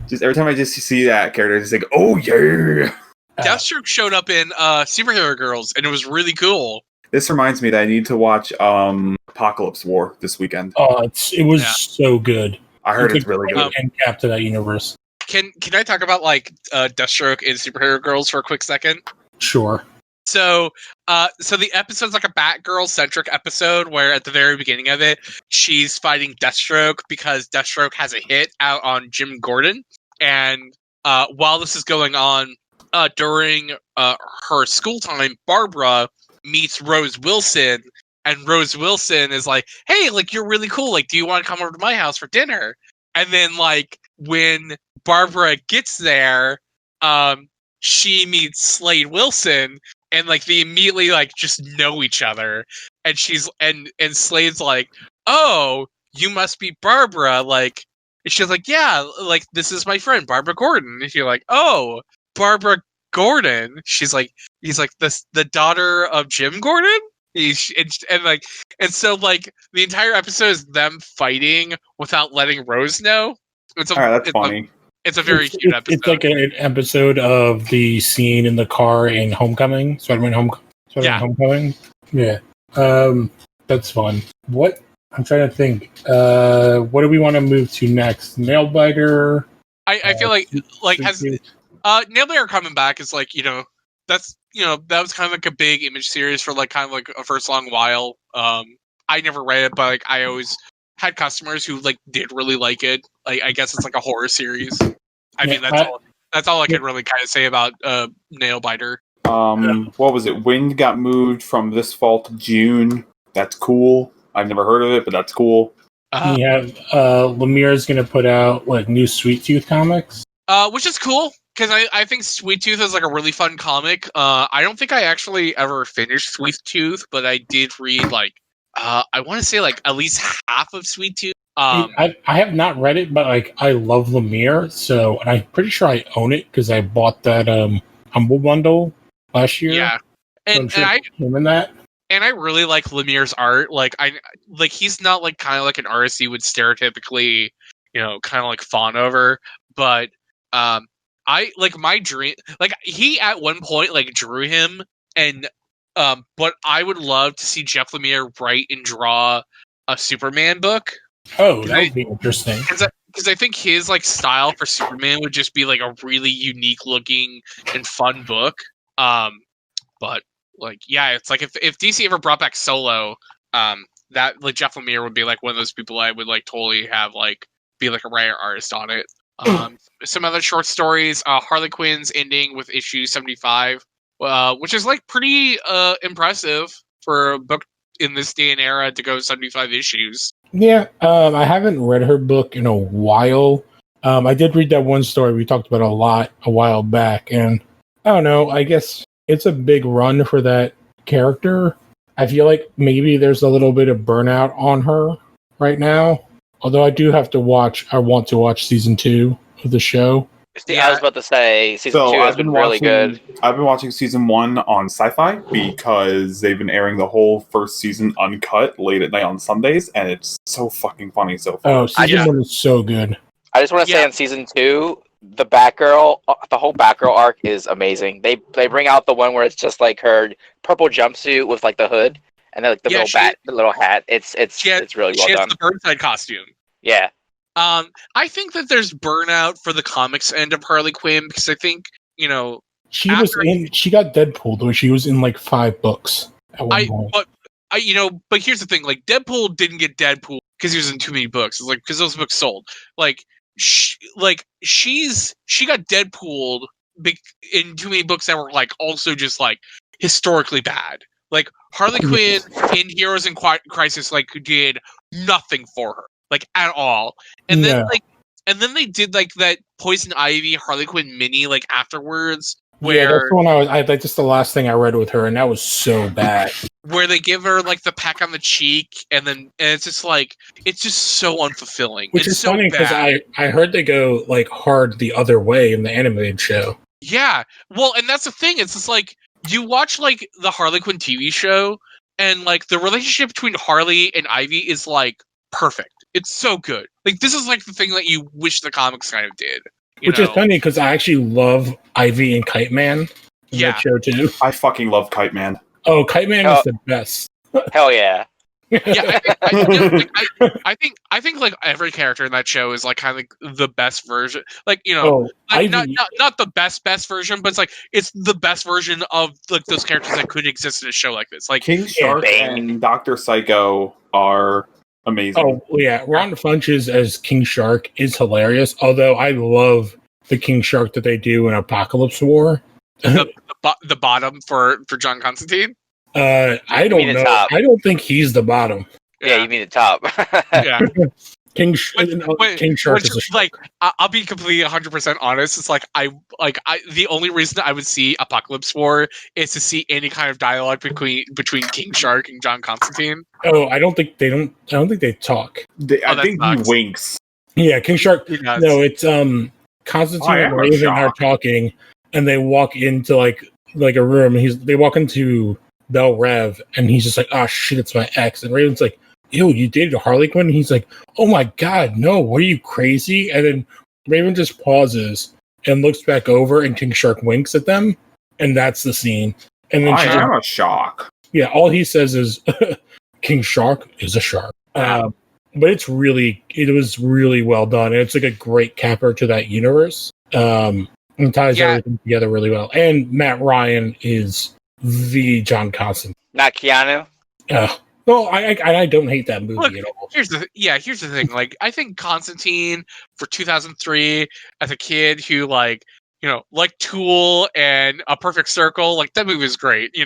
Just every time I just see that character, it's like, oh yeah. Deathstroke showed up in Superhero Girls, and it was really cool. This reminds me that I need to watch Apocalypse War this weekend. Oh, it was so good. I heard it's really good. End cap to that universe. Can I talk about like Deathstroke in Superhero Girls for a quick second? Sure. So the episode's like a Batgirl centric episode where at the very beginning of it, she's fighting Deathstroke because Deathstroke has a hit out on Jim Gordon. And while this is going on, during her school time, Barbara meets Rose Wilson, and Rose Wilson is like, hey, like, you're really cool. Like, do you want to come over to my house for dinner? And then like when Barbara gets there, she meets Slade Wilson, and like they immediately like just know each other, and and Slade's like, oh, you must be Barbara, like, and she's like, yeah, like this is my friend Barbara Gordon, and you're like, oh, Barbara Gordon. He's like the daughter of Jim Gordon. And so like the entire episode is them fighting without letting Rose know. All right, that's funny. It's a very cute episode. It's like an episode of the scene in the car in Homecoming, Spider-Man Homecoming. Yeah, that's fun. What I'm trying to think. What do we want to move to next? Nailbiter. I feel like has Nailbiter coming back is like that was kind of like a big Image series for like kind of like a first long while. I never read it, but like I always had customers who like did really like it. Like I guess it's like a horror series. I mean that's all I can really kind of say about Nailbiter. What was it? Wind got moved from this fall to June. That's cool. I've never heard of it, but that's cool. We have Lemire's going to put out like new Sweet Tooth comics, which is cool because I think Sweet Tooth is like a really fun comic. I don't think I actually ever finished Sweet Tooth, but I did read like I want to say like at least half of Sweet Tooth. I have not read it, but like I love Lemire, so and I'm pretty sure I own it because I bought that Humble Bundle last year. Yeah, and I really like Lemire's art. Like he's not like kind of like an artist you would stereotypically, kind of like fawn over. But I like my dream. Like he at one point like drew him, and but I would love to see Jeff Lemire write and draw a Superman book. Oh, that would be interesting. Because I think his like style for Superman would just be like a really unique looking and fun book. But like, yeah, it's like if DC ever brought back Solo, that like Jeff Lemire would be like one of those people I would like totally have like be like a writer artist on it. Some other short stories, Harley Quinn's ending with issue 75, which is like pretty impressive for a book in this day and era to go 75 issues. Yeah, I haven't read her book in a while. I did read that one story we talked about a while back, and I don't know, I guess it's a big run for that character. I feel like maybe there's a little bit of burnout on her right now. Although I want to watch season 2 of the show. Yeah, I was about to say season 2 has been really good. I've been watching season 1 on Sci-Fi because they've been airing the whole first season uncut late at night on Sundays, and it's so fucking funny so far. Oh, season 1 is so good. I just want to say on season 2, the whole Batgirl arc is amazing. They bring out the one where it's just like her purple jumpsuit with like the hood and then like the little hat. It's really well done. She has the Burnside costume. Yeah. I think that there's burnout for the comics end of Harley Quinn because I think she got Deadpool though. She was in like 5 books at one point. But here's the thing: like Deadpool didn't get Deadpool because he was in too many books. It's like because those books sold. She got Deadpooled in too many books that were like also just like historically bad. Like Harley Quinn in Heroes in Crisis like did nothing for her. Like at all, and then they did like that Poison Ivy Harley Quinn mini like afterwards. Where that's the one I like. Just the last thing I read with her, and that was so bad. Where they give her like the peck on the cheek, and it's just like it's just so unfulfilling. Which is so funny because I heard they go like hard the other way in the animated show. Yeah, well, and that's the thing. It's just like you watch like the Harley Quinn TV show, and like the relationship between Harley and Ivy is like perfect. It's so good. Like this is like the thing that you wish the comics kind of did. Which is funny because I actually love Ivy and Kite Man in that show too. I fucking love Kite Man. Oh, Kite Man is the best. Hell yeah. Yeah, I think like every character in that show is like kind of like the best version. Like not the best version, but it's like it's the best version of like those characters that could exist in a show like this. Like King Shark and Dr. Psycho are amazing. Oh yeah, Ron Funches as King Shark is hilarious. Although I love the King Shark that they do in Apocalypse War. the bottom for John Constantine. I don't know. I don't think he's the bottom. Yeah, you mean the top. Yeah. King Shark is like I'll be completely 100% honest. It's like I the only reason I would see Apocalypse War is to see any kind of dialogue between King Shark and John Constantine. Oh, I don't think they talk. I think he winks. Yeah, King Shark. No, it's Constantine and Raven are talking, and they walk into like a room. They walk into Bel Rev, and he's just like, "Oh shit, it's my ex." And Raven's like, "Ew, you dated Harley Quinn?" And he's like, "Oh my god, no! What are you, crazy?" And then Raven just pauses and looks back over, and King Shark winks at them, and that's the scene. And then I am a shock. Yeah, all he says is, "King Shark is a shark." But it was really well done. And it's like a great capper to that universe. And ties everything together really well. And Matt Ryan is the John Constantine. Not Keanu. Well, I don't hate that movie at all. Here's the thing. Like, I think Constantine for 2003 as a kid who liked Tool and A Perfect Circle, like that movie is great.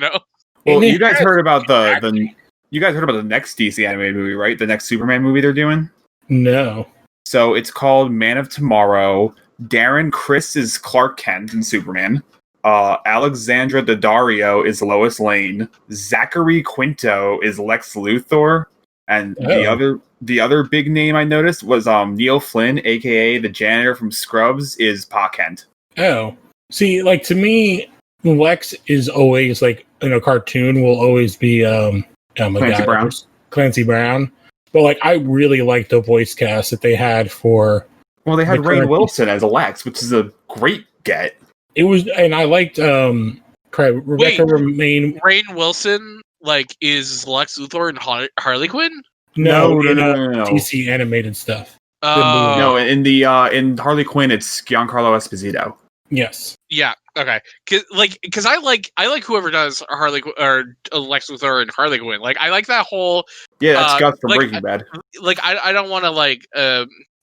Well, you guys heard about the next DC animated movie, right? The next Superman movie they're doing? No. So it's called Man of Tomorrow. Darren Criss is Clark Kent in Superman. Alexandra Daddario is Lois Lane. Zachary Quinto is Lex Luthor. And the other big name I noticed was Neil Flynn, aka the janitor from Scrubs, is Pa Kent. Oh. See, like, to me, Lex is always, like, in a cartoon, will always be Clancy Brown. But, like, I really like the voice cast that they had for... Well, they had Rainn Wilson as Lex, which is a great get. It was... And I liked... Rebecca Romaine... Rainn Wilson, like, is Lex Luthor and Harley Quinn? No. DC animated stuff. No, in Harley Quinn, it's Giancarlo Esposito. Yes. Yeah. Okay. Because I like whoever does Harley or Lex Luthor and Harley Quinn. Like, I like that whole. Yeah, that's Gus from Breaking Bad. Like, I don't want to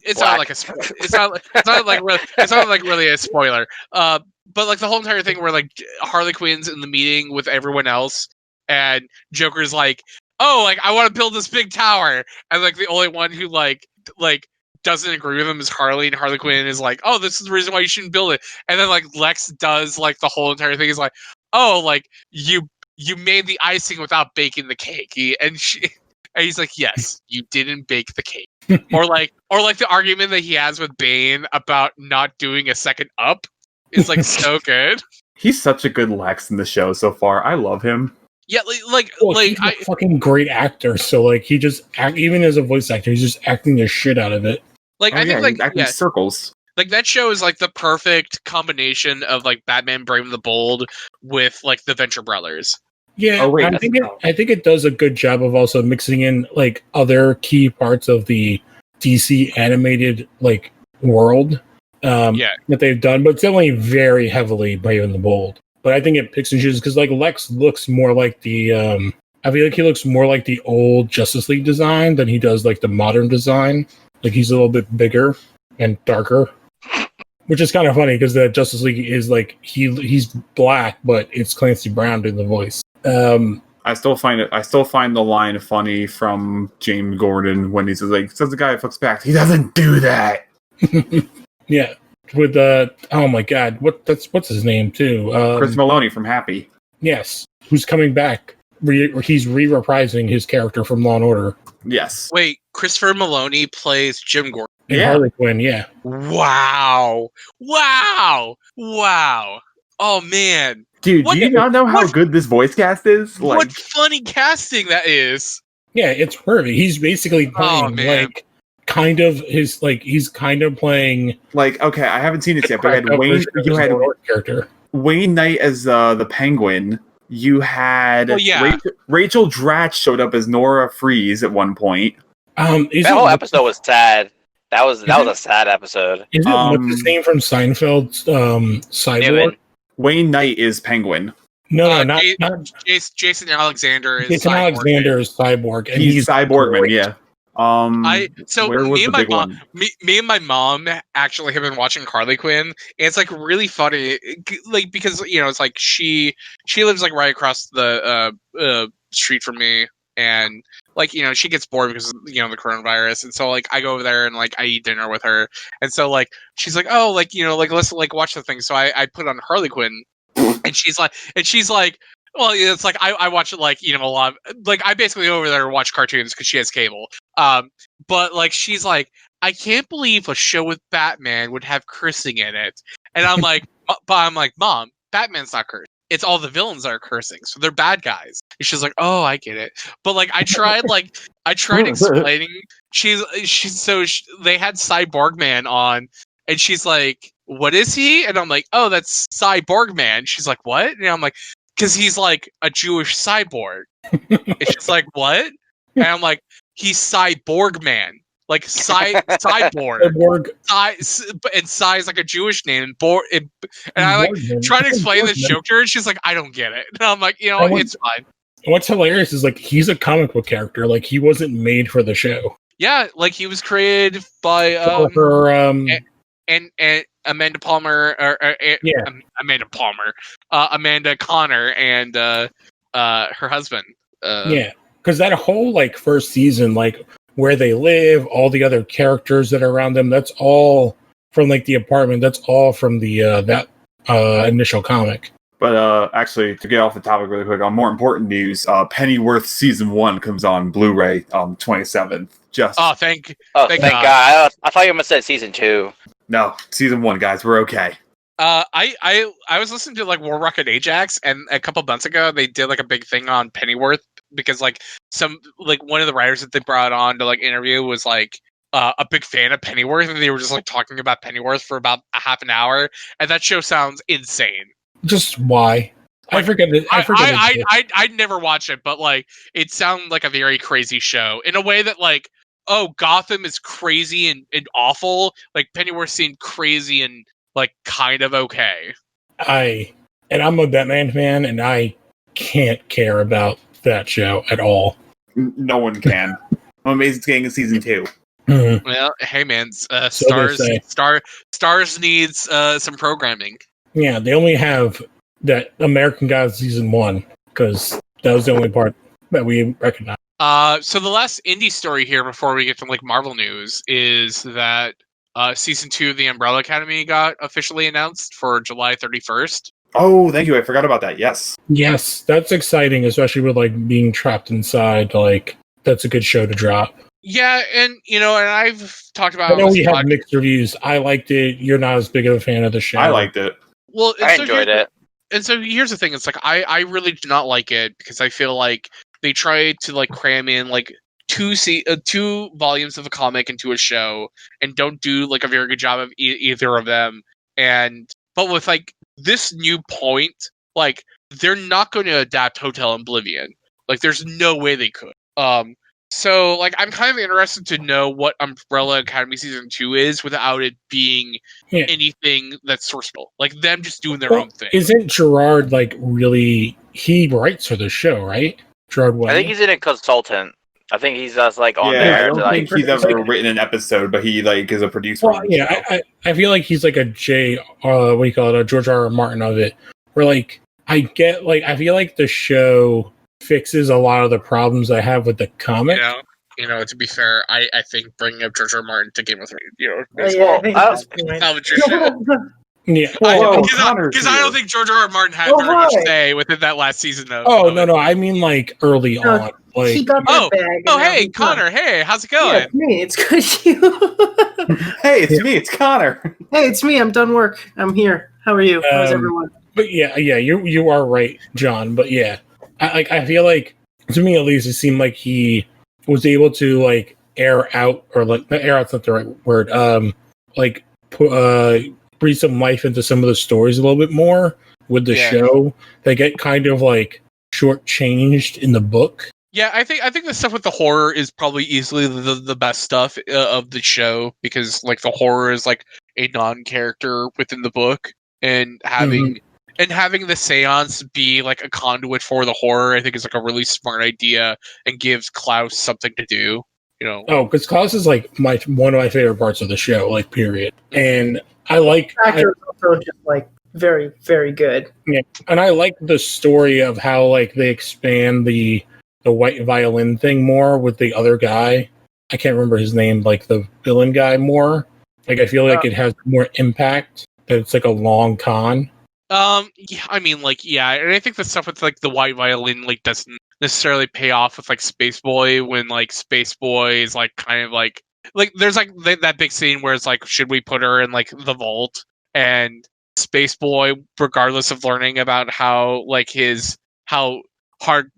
it's not like it's not like really a spoiler. But like the whole entire thing where like Harley Quinn's in the meeting with everyone else, and Joker's like, "Oh, like I want to build this big tower," and like the only one who like doesn't agree with him is Harley, and Harley Quinn is like, "Oh, this is the reason why you shouldn't build it." And then like Lex does like the whole entire thing is like, "Oh, like you made the icing without baking the cake," and he's like, "Yes, you didn't bake the cake." or like the argument that he has with Bane about not doing a second up is like so good. He's such a good Lex in the show so far. I love him. Yeah, he's a fucking great actor. So like he just even as a voice actor, he's just acting the shit out of it. Like I think he's acting circles. Like that show is like the perfect combination of like Batman Brave and the Bold with like the Venture Brothers. Yeah, I think it does a good job of also mixing in like other key parts of the DC animated like world that they've done, but it's definitely very heavily Brave and the Bold. But I think it picks and chooses because like Lex looks more like the I feel like he looks more like the old Justice League design than he does like the modern design. Like he's a little bit bigger and darker, which is kind of funny because the Justice League is like he's black, but it's Clancy Brown doing the voice. I still find the line funny from James Gordon when he's like, "Says the guy who fucks back." He doesn't do that. Yeah, with oh my god, what's his name too? Chris Maloney from Happy. Yes, who's coming back? He's reprising his character from Law and Order. Yes. Wait, Christopher Maloney plays Jim Gordon. In Harley Quinn, yeah. Wow. Oh man. Dude, do you not know how good this voice cast is? Like, what funny casting that is. Yeah, it's perfect. He's basically playing he's kind of playing like, okay, I haven't seen it yet, but you had character. Wayne Knight as the Penguin. You had Rachel Dratch showed up as Nora Freeze at one point. That whole episode was sad. That was a sad episode. Is it what's his name from Seinfeld? Cyborg? Wayne Knight is Penguin. No, not Jason Alexander is Jason Cyborg. Alexander is Cyborg, and he's Cyborgman. Yeah. Me and my mom actually have been watching Harley Quinn, and it's like really funny, like because it's like she lives like right across the street from me, and like she gets bored because the coronavirus, and so like I go over there and like I eat dinner with her, and so like she's like, oh, like like let's like watch the thing, so I put on Harley Quinn, and she's like. Well, it's like I watch it like a lot. Like I basically go over there and watch cartoons because she has cable. But like she's like, I can't believe a show with Batman would have cursing in it, and I'm like, but I'm like, Mom, Batman's not cursing. It's all the villains that are cursing, so they're bad guys. And she's like, oh, I get it. But like, I tried explaining. They had Cyborg Man on, and she's like, what is he? And I'm like, oh, that's Cyborg Man. She's like, what? And I'm like, because he's like a Jewish cyborg. And she's like, what? And I'm like, he's Cyborg Man. Like cyborg. And Cy is like a Jewish name. And I like trying to explain this joke to her, and she's like, I don't get it. And I'm like, it's fine. What's hilarious is like he's a comic book character. Like he wasn't made for the show. Yeah, like he was created by and Amanda Palmer Amanda Palmer, Amanda Connor, and her husband. Because that whole like first season, like where they live, all the other characters that are around them, that's all from like the apartment. That's all from the that initial comic. But actually, to get off the topic really quick, on more important news, Pennyworth Season 1 comes on Blu-ray on 27th. Thank God. I thought you must have said Season 2. No, Season 1, guys. We're okay. I was listening to like War Rocket Ajax, and a couple months ago they did like a big thing on Pennyworth because like one of the writers that they brought on to like interview was like a big fan of Pennyworth, and they were just like talking about Pennyworth for about a half an hour, and that show sounds insane. Just why? Like, I forget it. I'd never watch it, but like it sounded like a very crazy show in a way that like, oh, Gotham is crazy and awful. Like Pennyworth seemed crazy and like kind of okay. I'm a Batman fan, and I can't care about that show at all. No one can. I'm amazed it's getting a Season 2. Mm-hmm. Well, hey man, Stars needs some programming. Yeah, they only have that American Gods Season 1 because that was the only part that we recognized. So the last indie story here before we get to like Marvel news is that Season 2 of the Umbrella Academy got officially announced for July 31st. Oh, thank you. I forgot about that. Yes, that's exciting, especially with like being trapped inside. Like that's a good show to drop. Yeah, and and I've talked about. I know we have mixed reviews. I liked it. You're not as big of a fan of the show. I liked it. Well, I enjoyed it. And so here's the thing: it's like I really do not like it because I feel like they try to like cram in like two volumes of a comic into a show and don't do like a very good job of either of them. But with like this new point, like they're not going to adapt Hotel Oblivion. Like there's no way they could. So like I'm kind of interested to know what Umbrella Academy Season 2 is without it being anything that's sourceful. Like them just doing their own thing. Isn't Gerard like really he writes for the show, right? Gerard Way? I think he's in a consultant. I think he's just like on there. I don't think he's ever written an episode, but he like is a producer. Well, yeah, I feel like he's like a George R.R. Martin of it. Where like I feel like the show fixes a lot of the problems I have with the comic. To be fair, I think bringing up George R. Martin to Game of Thrones, because I don't think George R. Martin had very much say within that last season. No, I mean like early on. Like, he got that bag. Hey, Connor. Hey, how's it going? Yeah, it's me. It's good. You. Hey, it's me. It's Connor. Hey, it's me. I'm done work. I'm here. How are you? How's everyone? But you are right, John. But yeah, I feel like to me at least it seemed like he was able to like air out, or like not air out's not the right word. Like breathe some life into some of the stories a little bit more with the show. They get kind of like shortchanged in the book. Yeah, I think the stuff with the horror is probably easily the best stuff of the show, because like the horror is like a non-character within the book, and having the seance be like a conduit for the horror, I think is like a really smart idea and gives Klaus something to do. Because Klaus is like one of my favorite parts of the show, like period. And I like actor is also just like very, very good. Yeah, and I like the story of how like they expand the white violin thing more with the other guy. I can't remember his name, like the villain guy more. Like I feel like it has more impact. That it's like a long con. And I think the stuff with like the white violin like doesn't necessarily pay off with like Space Boy, when like Space Boy is like kind of like there's like that big scene where it's like, should we put her in like the vault? And Space Boy, regardless of learning about how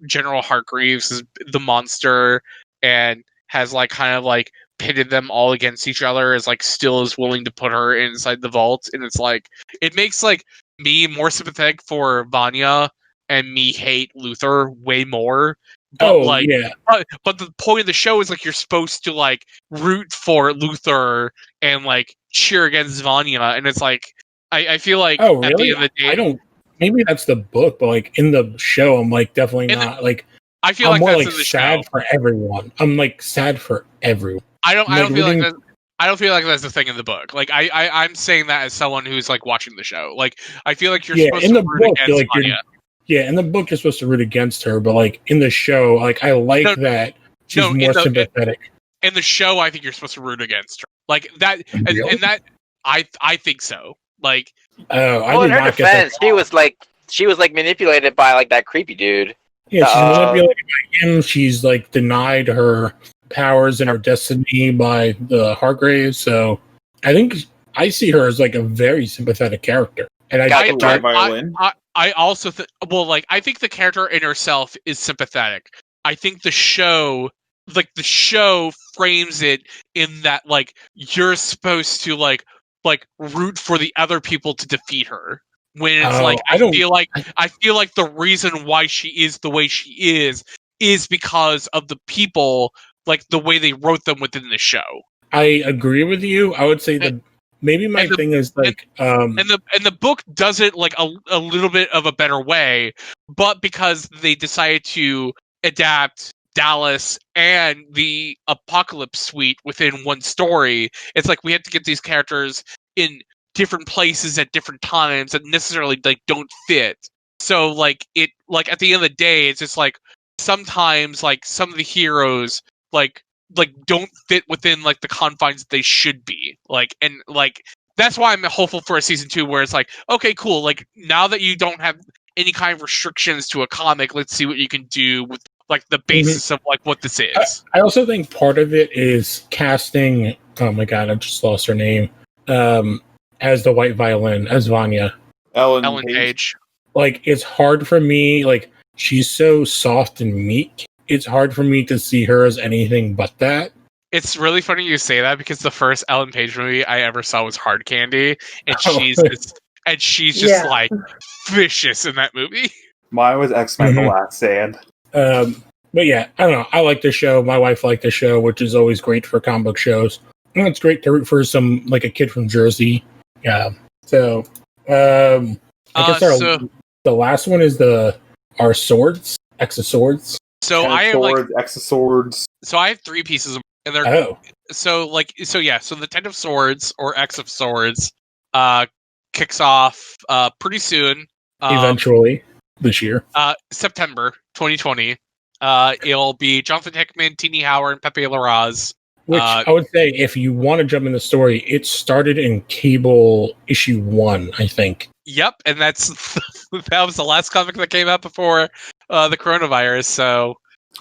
General Hargreaves is the monster and has like kind of like pitted them all against each other, is like still is willing to put her inside the vault, and it's like it makes like me more sympathetic for Vanya and me hate Luther way more. But but the point of the show is like you're supposed to like root for Luther and like cheer against Vanya, and it's like I feel like oh, at the really? end of the day, I don't. Maybe that's the book, but like in the show, I'm like definitely not like. I feel I'm like more that's like in the sad show. for everyone. I'm like sad for everyone. I don't Like, feel like that. I don't feel like that's the thing in the book. Like I'm saying that as someone who's like watching the show. Like I feel like you're supposed in to the root book, against like Vanya. in the book, you're supposed to root against her, but like in the show, like I like that she's more sympathetic. In the show, I think you're supposed to root against her. Like that, Really? and that I think so. Like, well, in her defense, she was like manipulated by like that creepy dude. Yeah, she's manipulated by him. She's like denied her powers and her destiny by the Hargraves. So I think I see her as like a very sympathetic character. And I also think I think the character in herself is sympathetic. I think the show frames it in that like you're supposed to like root for the other people to defeat her. When it's I feel like the reason why she is the way she is because of the people, like the way they wrote them within the show. I agree with you. I would say that maybe my thing is like and the book does it like a little bit of a better way, but because they decided to adapt Dallas and the Apocalypse Suite within one story, it's like we have to get these characters in different places at different times that necessarily like don't fit. So like it like at the end of the day, it's just like sometimes like some of the heroes like don't fit within like the confines that they should be. Like and like that's why I'm hopeful for a season 2 where it's like, okay, cool, like now that you don't have any kind of restrictions to a comic, let's see what you can do with like the basis of like what this is. I also think part of it is casting. Oh my god, I just lost her name. As the white violin, as Vanya. Ellen Page. Like, it's hard for me, like, she's so soft and meek. It's hard for me to see her as anything but that. It's really funny you say that because the first Ellen Page movie I ever saw was Hard Candy, and she's just like vicious in that movie. Mine was X-Men: The Last Stand. But yeah, I don't know. I like the show. My wife liked the show, which is always great for comic book shows. And it's great to root for some, like a kid from Jersey. Yeah. So, I guess the last one is our swords, X of Swords. So I have X of Swords. So I have 3 pieces of, and they're so the Ten of Swords or X of Swords kicks off pretty soon. Eventually this year. September 2020. It'll be Jonathan Hickman, Tini Howard, and Pepe Larraz. Which I would say, if you want to jump in the story, it started in Cable issue 1, I think. Yep, and that was the last comic that came out before the coronavirus. So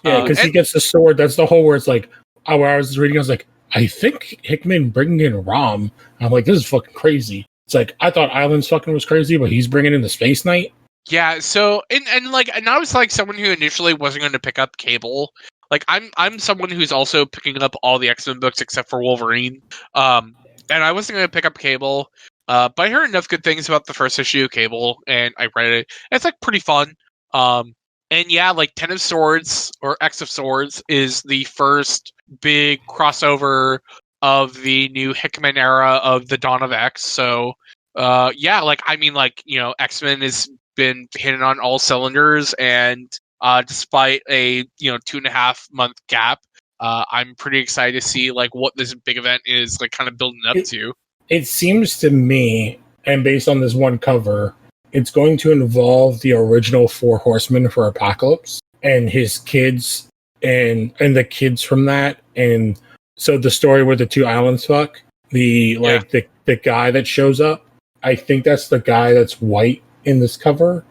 yeah, because he gets the sword. That's the whole where it's like, where I was reading, I was like, I think Hickman bringing in Rom. I'm like, this is fucking crazy. It's like, I thought Islands fucking was crazy, but he's bringing in the Space Knight. Yeah, so and I was like someone who initially wasn't going to pick up Cable. Like I'm someone who's also picking up all the X-Men books except for Wolverine. And I wasn't going to pick up Cable, but I heard enough good things about the first issue of Cable, and I read it. It's like pretty fun. And yeah, like Ten of Swords or X of Swords is the first big crossover of the new Hickman era of the Dawn of X. So yeah, like I mean, like X-Men has been hitting on all cylinders, and despite a 2.5 month gap, I'm pretty excited to see like what this big event is like kind of building up to. It seems to me, and based on this one cover, it's going to involve the original 4 Horsemen for Apocalypse and his kids and the kids from that. And so the story where the 2 islands fuck, the guy that shows up, I think that's the guy that's white in this cover.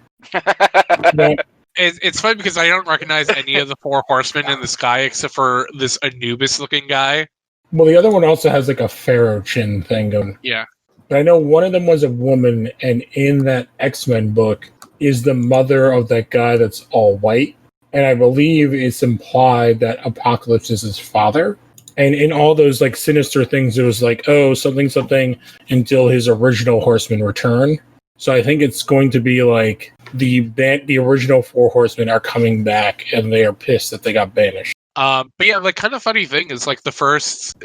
It's funny because I don't recognize any of the 4 Horsemen in the sky except for this Anubis looking guy. Well, the other one also has like a pharaoh chin thing going. Yeah. But I know one of them was a woman, and in that X-Men book is the mother of that guy that's all white. And I believe it's implied that Apocalypse is his father. And in all those like sinister things, it was like, oh, something, something, until his original Horsemen return. So I think it's going to be like the original 4 Horsemen are coming back, and they are pissed that they got banished. But yeah, the kind of funny thing is like the first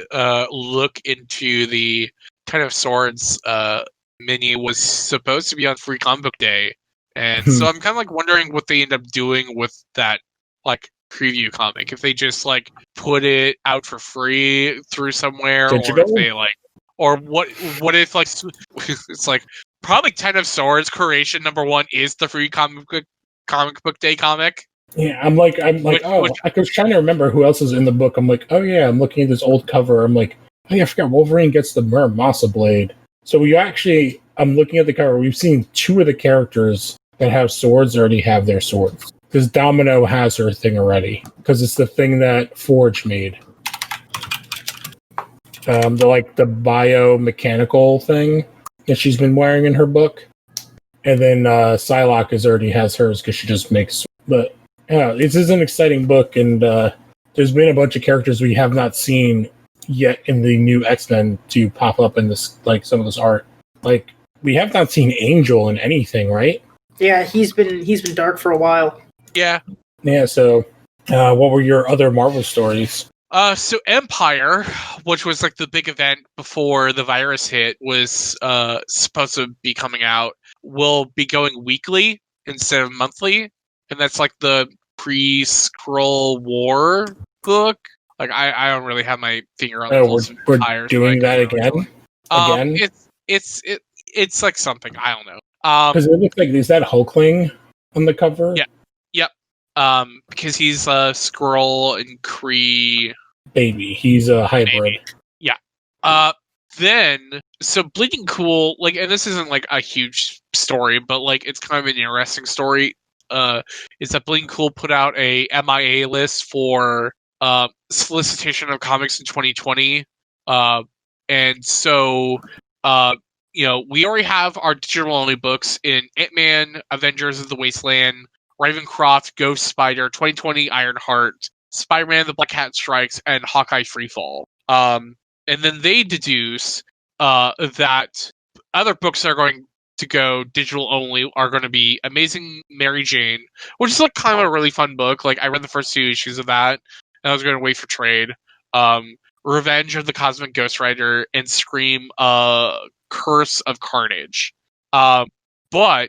look into the Ten of Swords mini was supposed to be on Free Comic Book Day, and so I'm kind of like wondering what they end up doing with that like preview comic. If they just like put it out for free through somewhere, Digital? or if they like, or what if like it's like probably Ten of Swords creation #1 is the Free Comic Book Day comic. Yeah, I'm like, I was trying to remember who else is in the book. I'm like, oh yeah, I'm looking at this old cover. I'm like, oh yeah, I forgot Wolverine gets the Muramasa blade. So I'm looking at the cover. We've seen 2 of the characters that have swords already have their swords. Because Domino has her thing already. Because it's the thing that Forge made. The biomechanical thing that she's been wearing in her book. And then Psylocke already has hers because she just makes. But yeah, this is an exciting book, and there's been a bunch of characters we have not seen yet in the new X-Men to pop up in this, like some of this art. Like we have not seen Angel in anything, right? Yeah, he's been dark for a while. Yeah. Yeah. So, what were your other Marvel stories? So Empire, which was like the big event before the virus hit, was supposed to be coming out. Will be going weekly instead of monthly, and that's like the pre-Skrull War book. Like I don't really have my finger on the pulse of Empire. We're doing that again. Again, it's like something I don't know. Because it looks like, is that Hulkling on the cover? Yeah. Yep. Because he's a Skrull and Kree baby. He's a hybrid. Baby. Yeah. Then so Bleeding Cool, like, and this isn't like a huge story, but like it's kind of an interesting story. Is that Bleeding Cool put out a MIA list for solicitation of comics in 2020. And so we already have our digital only books in Ant-Man, Avengers of the Wasteland, Ravencroft, Ghost Spider, 2020 Ironheart, Spider-Man the Black Cat Strikes, and Hawkeye Freefall. And then they deduce that other books that are going to go digital only are going to be Amazing Mary Jane, which is like kind of a really fun book. Like I read the first 2 issues of that, and I was going to wait for trade. Revenge of the Cosmic Ghost Rider, and Scream, Curse of Carnage. But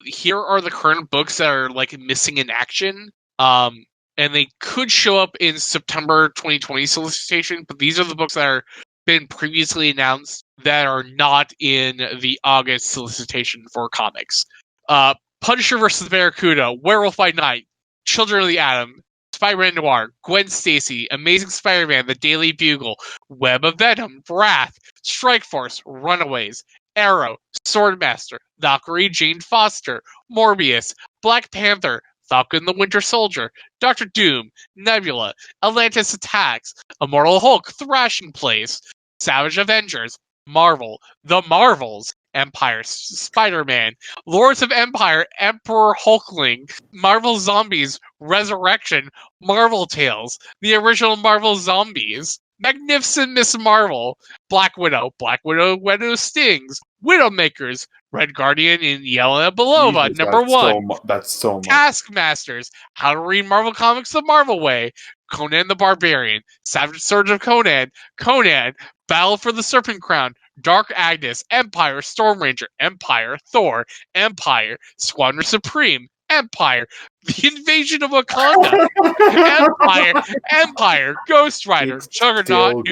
here are the current books that are like missing in action. And they could show up in September 2020 solicitation, but these are the books that are been previously announced that are not in the August solicitation for comics. Punisher vs. Barracuda, Werewolf by Night, Children of the Atom, Spider-Man Noir, Gwen Stacy, Amazing Spider-Man, The Daily Bugle, Web of Venom, Wrath, Strike Force, Runaways, Arrow, Swordmaster, Valkyrie, Jane Foster, Morbius, Black Panther, Falcon the Winter Soldier, Doctor Doom, Nebula, Atlantis Attacks, Immortal Hulk, Thrashing Place, Savage Avengers, Marvel, The Marvels, Empire, Spider-Man, Lords of Empire, Emperor Hulkling, Marvel Zombies, Resurrection, Marvel Tales, the original Marvel Zombies, Magnificent Miss Marvel, Black Widow, Widow Stings, Widowmakers, Red Guardian and Yelena Belova, Jesus, #1. That's so much. Taskmasters, How to Read Marvel Comics the Marvel Way, Conan the Barbarian, Savage Surge of Conan, Battle for the Serpent Crown, Dark Agnes, Empire, Storm Ranger, Empire, Thor, Empire, Squadron Supreme, Empire, The Invasion of Wakanda, Empire, Ghost Rider, It's Juggernaut,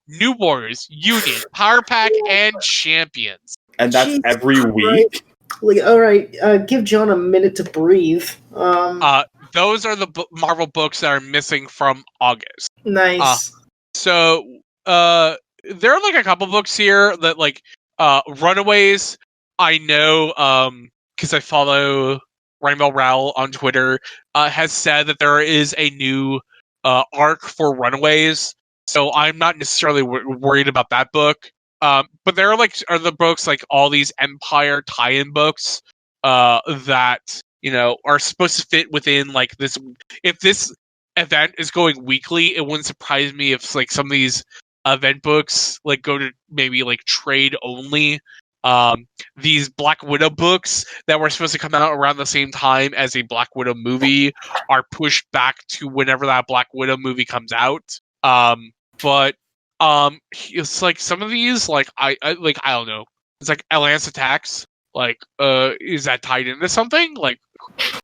New Warriors, Union, Power Pack, and Champions. and that's Jesus every Christ. week. Like, all right, give John a minute to breathe. Those are the Marvel books that are missing from August. Nice. So there are like a couple books here that like Runaways. I know because I follow Rainbow Rowell on Twitter. Has said that there is a new arc for Runaways. So I'm not necessarily worried about that book. But there are the books like all these Empire tie-in books that are supposed to fit within like this. If this event is going weekly, it wouldn't surprise me if like some of these event books like go to maybe like trade only. These Black Widow books that were supposed to come out around the same time as a Black Widow movie are pushed back to whenever that Black Widow movie comes out. But it's like some of these like I don't know. It's like Alliance Attacks. Like, is that tied into something? Like,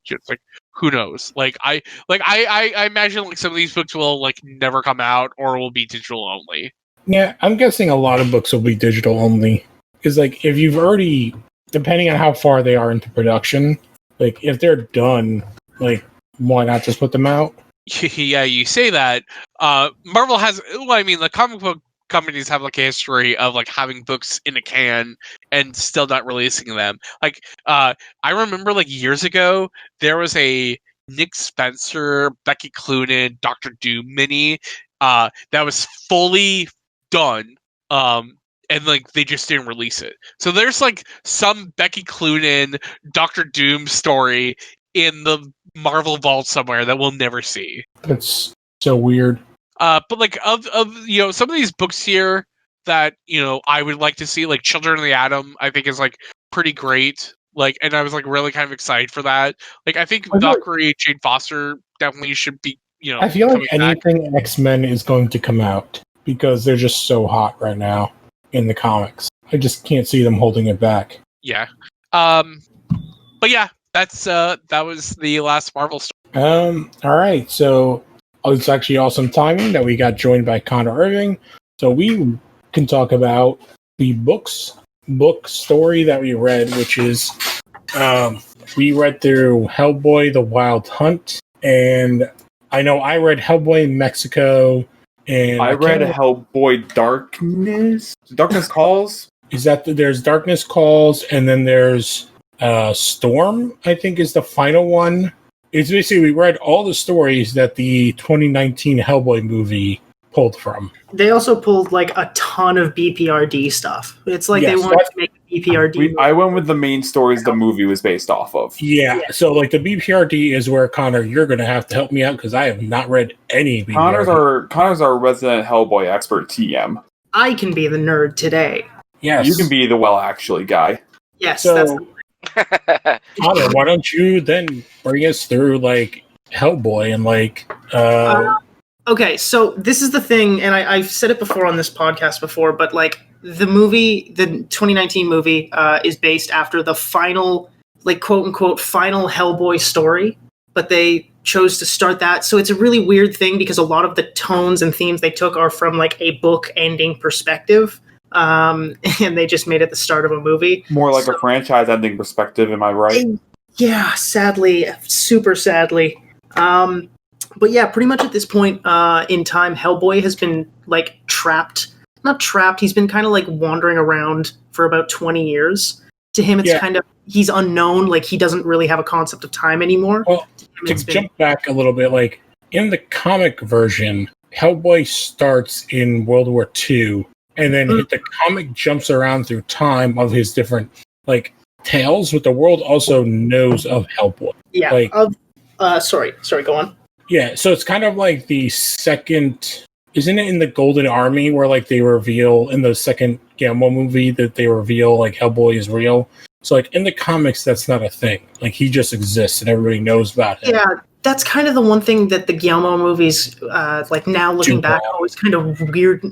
just like who knows? Like I imagine like some of these books will like never come out or will be digital only. Yeah, I'm guessing a lot of books will be digital only. Because, like, if you've already, depending on how far they are into production, like, if they're done, like, why not just put them out? Yeah, you say that. Marvel has, well, I mean, the comic book companies have, like, a history of, like, having books in a can and still not releasing them. Like, I remember, like, years ago, there was a Nick Spencer, Becky Cloonan, Doctor Doom mini that was fully done. And like they just didn't release it. So there's like some Becky Cloonan, Doctor Doom story in the Marvel vault somewhere that we'll never see. That's so weird. But like of some of these books here that I would like to see, like Children of the Atom, I think is like pretty great. Like, and I was like really kind of excited for that. Like, I think Valkyrie, Jane Foster definitely should be. I feel like anything X-Men is going to come out because they're just so hot right now in the comics. I just can't see them holding it back. Yeah. But yeah, that was the last Marvel story. All right. So it's actually awesome timing that we got joined by Connor Irving. So we can talk about the book story that we read, which is we read through Hellboy: The Wild Hunt, and I know I read Hellboy in Mexico. And I read Hellboy Darkness Calls. Is that there's Darkness Calls, and then there's Storm, I think is the final one. It's basically we read all the stories that the 2019 Hellboy movie pulled from. They also pulled like a ton of BPRD stuff. It's like they wanted to make a BPRD. I went with the main stories the movie was based off of. Yeah, so like the BPRD is where, Connor, you're going to have to help me out because I have not read any BPRD. Connor's our resident Hellboy expert TM. I can be the nerd today. Yes. You can be the well-actually guy. Yes, so, that's Connor, why don't you then bring us through like Hellboy and like okay, so this is the thing, and I've said it before on this podcast before, but like the movie, the 2019 movie, is based after the final, like quote unquote, final Hellboy story, but they chose to start that. So it's a really weird thing because a lot of the tones and themes they took are from like a book ending perspective, and they just made it the start of a movie. More like a franchise ending perspective, am I right? Yeah, sadly, super sadly. But yeah, pretty much at this point in time, Hellboy has been like not trapped. He's been kind of like wandering around for about 20 years. To him, it's kind of, he's unknown. Like he doesn't really have a concept of time anymore. Well, to jump back a little bit, like in the comic version, Hellboy starts in World War II, and then the comic jumps around through time of his different like tales, but the world also knows of Hellboy. Yeah. Like, sorry, go on. Yeah, so it's kind of like the second, isn't it in the Golden Army where like they reveal in the second Guillermo movie that they reveal like Hellboy is real? So like in the comics, that's not a thing. Like he just exists and everybody knows about him. Yeah, that's kind of the one thing that the Guillermo movies, like now looking back, always kind of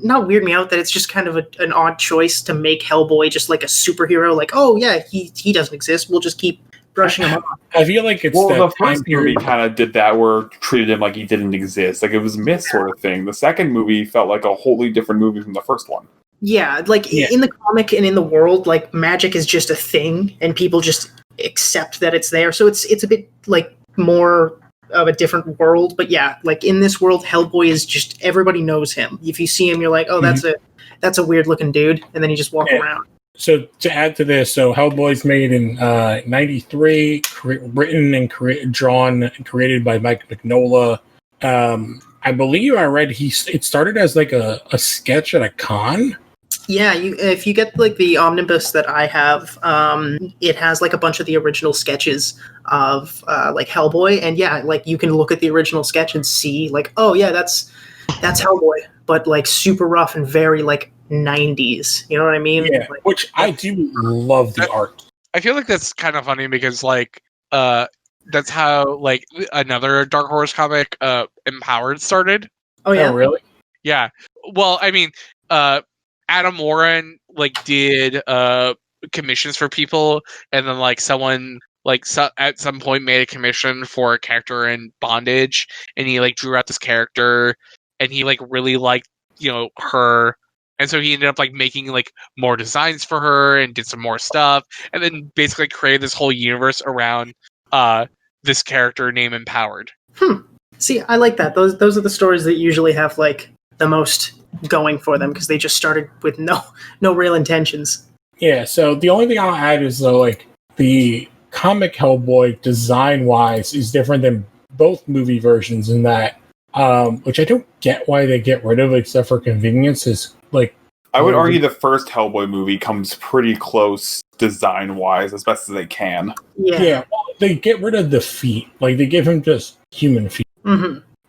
not weird me out that it's just kind of an odd choice to make Hellboy just like a superhero. Like, oh yeah, he doesn't exist. We'll just keep brushing him off. I feel like it's the first movie kind of did that, where it treated him like he didn't exist, like it was myth sort of thing. The second movie felt like a wholly different movie from the first one. Yeah, like in the comic and in the world, like magic is just a thing, and people just accept that it's there. So it's a bit like more of a different world. But yeah, like in this world, Hellboy is just, everybody knows him. If you see him, you're like, oh, that's a weird looking dude, and then you just walk around. So to add to this, so Hellboy's made in 93, written and drawn and created by Mike Mignola. I believe I read it started as like a sketch at a con. Yeah, if you get like the omnibus that I have, it has like a bunch of the original sketches of like Hellboy, and yeah, like you can look at the original sketch and see like, oh yeah, that's Hellboy, but like super rough and very like 90s. You know what I mean? Yeah, Like, which I do love the art. I feel like that's kind of funny because like that's how like another Dark Horse comic, Empowered, started. oh yeah, Oh, really? Yeah. Well, I mean, Adam Warren like did commissions for people, and then like someone like at some point made a commission for a character in Bondage, and he like drew out this character, and he like really liked her, and so he ended up like making like more designs for her and did some more stuff, and then basically created this whole universe around this character named Empowered. See, I like that. Those are the stories that usually have like the most going for them because they just started with no real intentions. Yeah, so the only thing I'll add is though, like the comic Hellboy design wise is different than both movie versions in that, which I don't get why they get rid of except for convenience. Is like I would argue the first Hellboy movie comes pretty close design wise, as best as they can. Yeah. Well, they get rid of the feet. Like they give him just human feet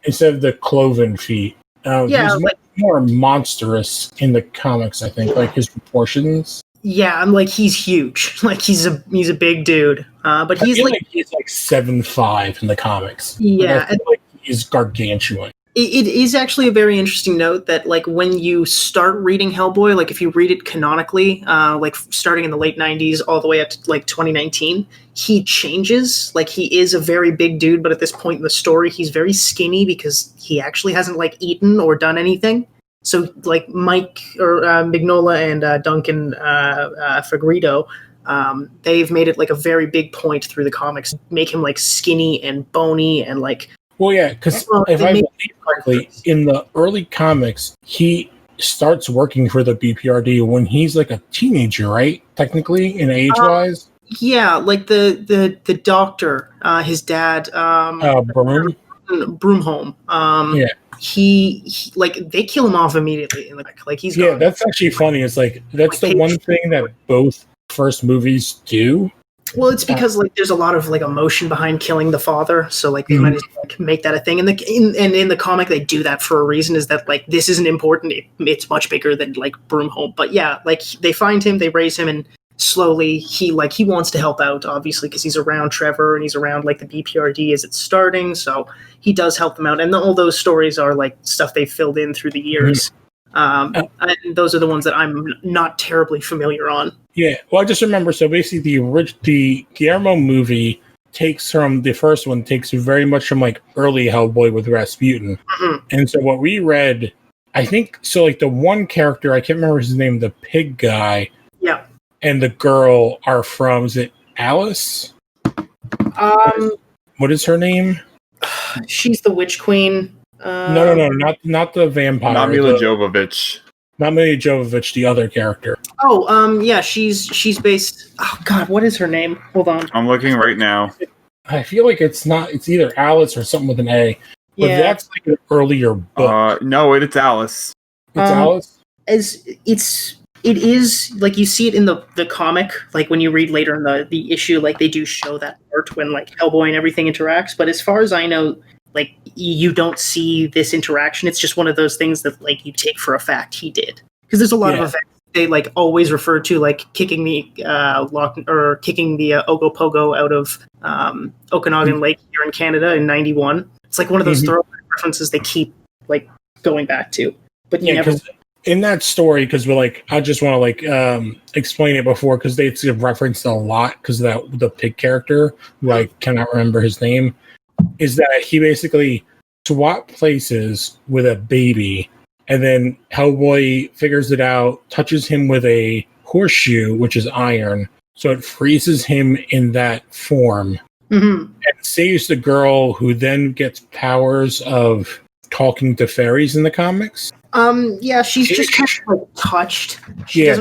instead of the cloven feet. He's more monstrous in the comics, I think, like his proportions. Yeah, I'm like he's huge. Like he's a big dude. But he's like he's like 7'5" in the comics. Yeah, like he's gargantuan. It is actually a very interesting note that like when you start reading Hellboy, like if you read it canonically, like starting in the late 90s all the way up to like 2019, he changes. Like he is a very big dude, but at this point in the story, he's very skinny because he actually hasn't like eaten or done anything. So like Mike or Mignola and Duncan Fagredo, they've made it like a very big point through the comics, make him like skinny and bony and like. Well, yeah, because if I believe correctly, in the early comics, he starts working for the BPRD when he's like a teenager, right? Technically, in age-wise. Yeah, like the doctor, his dad, Broom? Broomholm. Yeah. He like they kill him off immediately. Like he's gone. That's actually funny. It's like that's the one thing that both first movies do. Well, it's because like there's a lot of like emotion behind killing the father, so like they might as well like, make that a thing. And in the comic, they do that for a reason. Is that like this isn't important? It's much bigger than like Broomholm. But yeah, like they find him, they raise him, and slowly he wants to help out, obviously, because he's around Trevor and he's around like the BPRD as it's starting. So he does help them out, and all those stories are like stuff they filled in through the years. And those are the ones that I'm not terribly familiar on. Yeah, well, I just remember, so basically the Guillermo movie takes very much from like early Hellboy with Rasputin. And so what we read, I think, so like the one character, I can't remember his name, the pig guy, yeah, and the girl are from, is it Alice? What is her name? She's the witch queen. No, not the vampire. Not Mila Jovovich. Not Mila Jovovich, the other character. Oh, yeah, she's based. Oh God, what is her name? Hold on. I'm looking right now. I feel like it's either Alice or something with an A. But that's like an earlier book. No, it's Alice. It's Alice? It is like you see it in the comic, like when you read later in the issue, like they do show that part when like Hellboy and everything interacts. But as far as I know, like you don't see this interaction. It's just one of those things that like you take for a fact he did, because there's a lot of events they like always refer to, like kicking the Ogopogo out of Okanagan Lake here in Canada in '91. It's like one of those throwback references they keep like going back to. But you never. In that story, because we're like, I just want to like explain it before, because it's referenced a lot because of the pig character, who I cannot remember his name, is that he basically swapped places with a baby, and then Hellboy figures it out, touches him with a horseshoe, which is iron, so it freezes him in that form, and saves the girl, who then gets powers of talking to fairies in the comics. Yeah, she's just kind of like touched.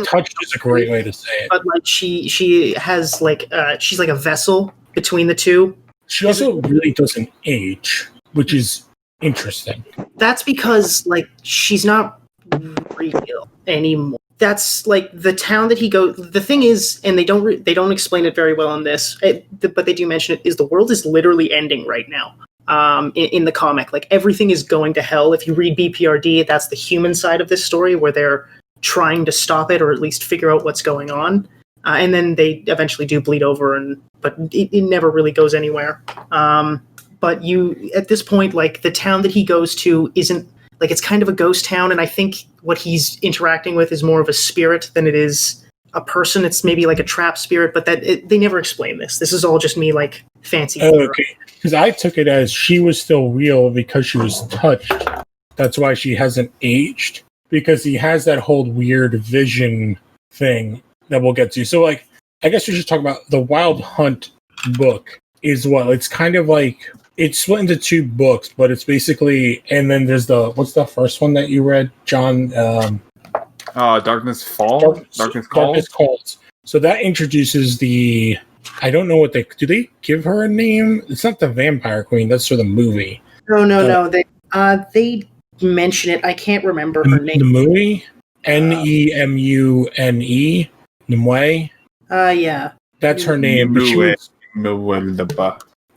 Touched is a great way to say it. But like she has like she's like a vessel between the two. She also really doesn't age, which is interesting. That's because like she's not real anymore. that's like the town that he goes. The thing is, and they don't explain it very well in this, but they do mention it. Is the world is literally ending right now. In the comic, like everything is going to hell. If you read BPRD, that's the human side of this story where they're trying to stop it or at least figure out what's going on. And then they eventually do bleed over, but it never really goes anywhere. But at this point, like the town that he goes to isn't like it's kind of a ghost town, and I think what he's interacting with is more of a spirit than it is a person. It's maybe like a trap spirit, but they never explain this. This is all just me like fancy. Oh, okay, because I took it as she was still real because she was touched. That's why she hasn't aged, because he has that whole weird vision thing that we'll get to. So, like, I guess we should talk about the Wild Hunt book. Is what it's kind of like. It's split into 2 books, but it's basically, and then there's what's the first one that you read, John? Darkness Falls. Darkness Calls. So So that introduces I don't know what do they give her a name? It's not the Vampire Queen. That's for the movie. No. They mention it. I can't remember her name. The movie? Nemune. Nimue? Yeah. That's her name.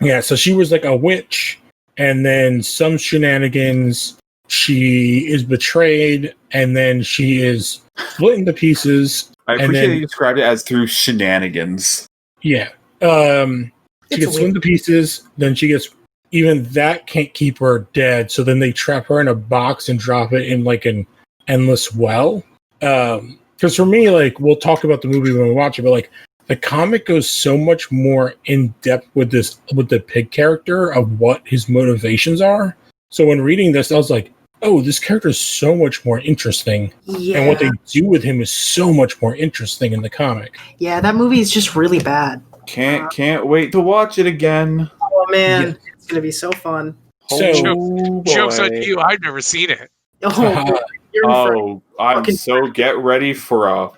Yeah, so she was like a witch, and then some shenanigans, she is betrayed, and then she is split into pieces. I appreciate that you described it as through shenanigans. Yeah. She gets split into pieces, then she gets... Even that can't keep her dead, so then they trap her in a box and drop it in like an endless well. Because for me, like, we'll talk about the movie when we watch it, but like, the comic goes so much more in depth with the pig character of what his motivations are. So when reading this, I was like, oh, this character is so much more interesting. Yeah. And what they do with him is so much more interesting in the comic. Yeah, that movie is just really bad. Can't wait to watch it again. Oh man, it's gonna be so fun. Jokes on you, I've never seen it. Get ready for a...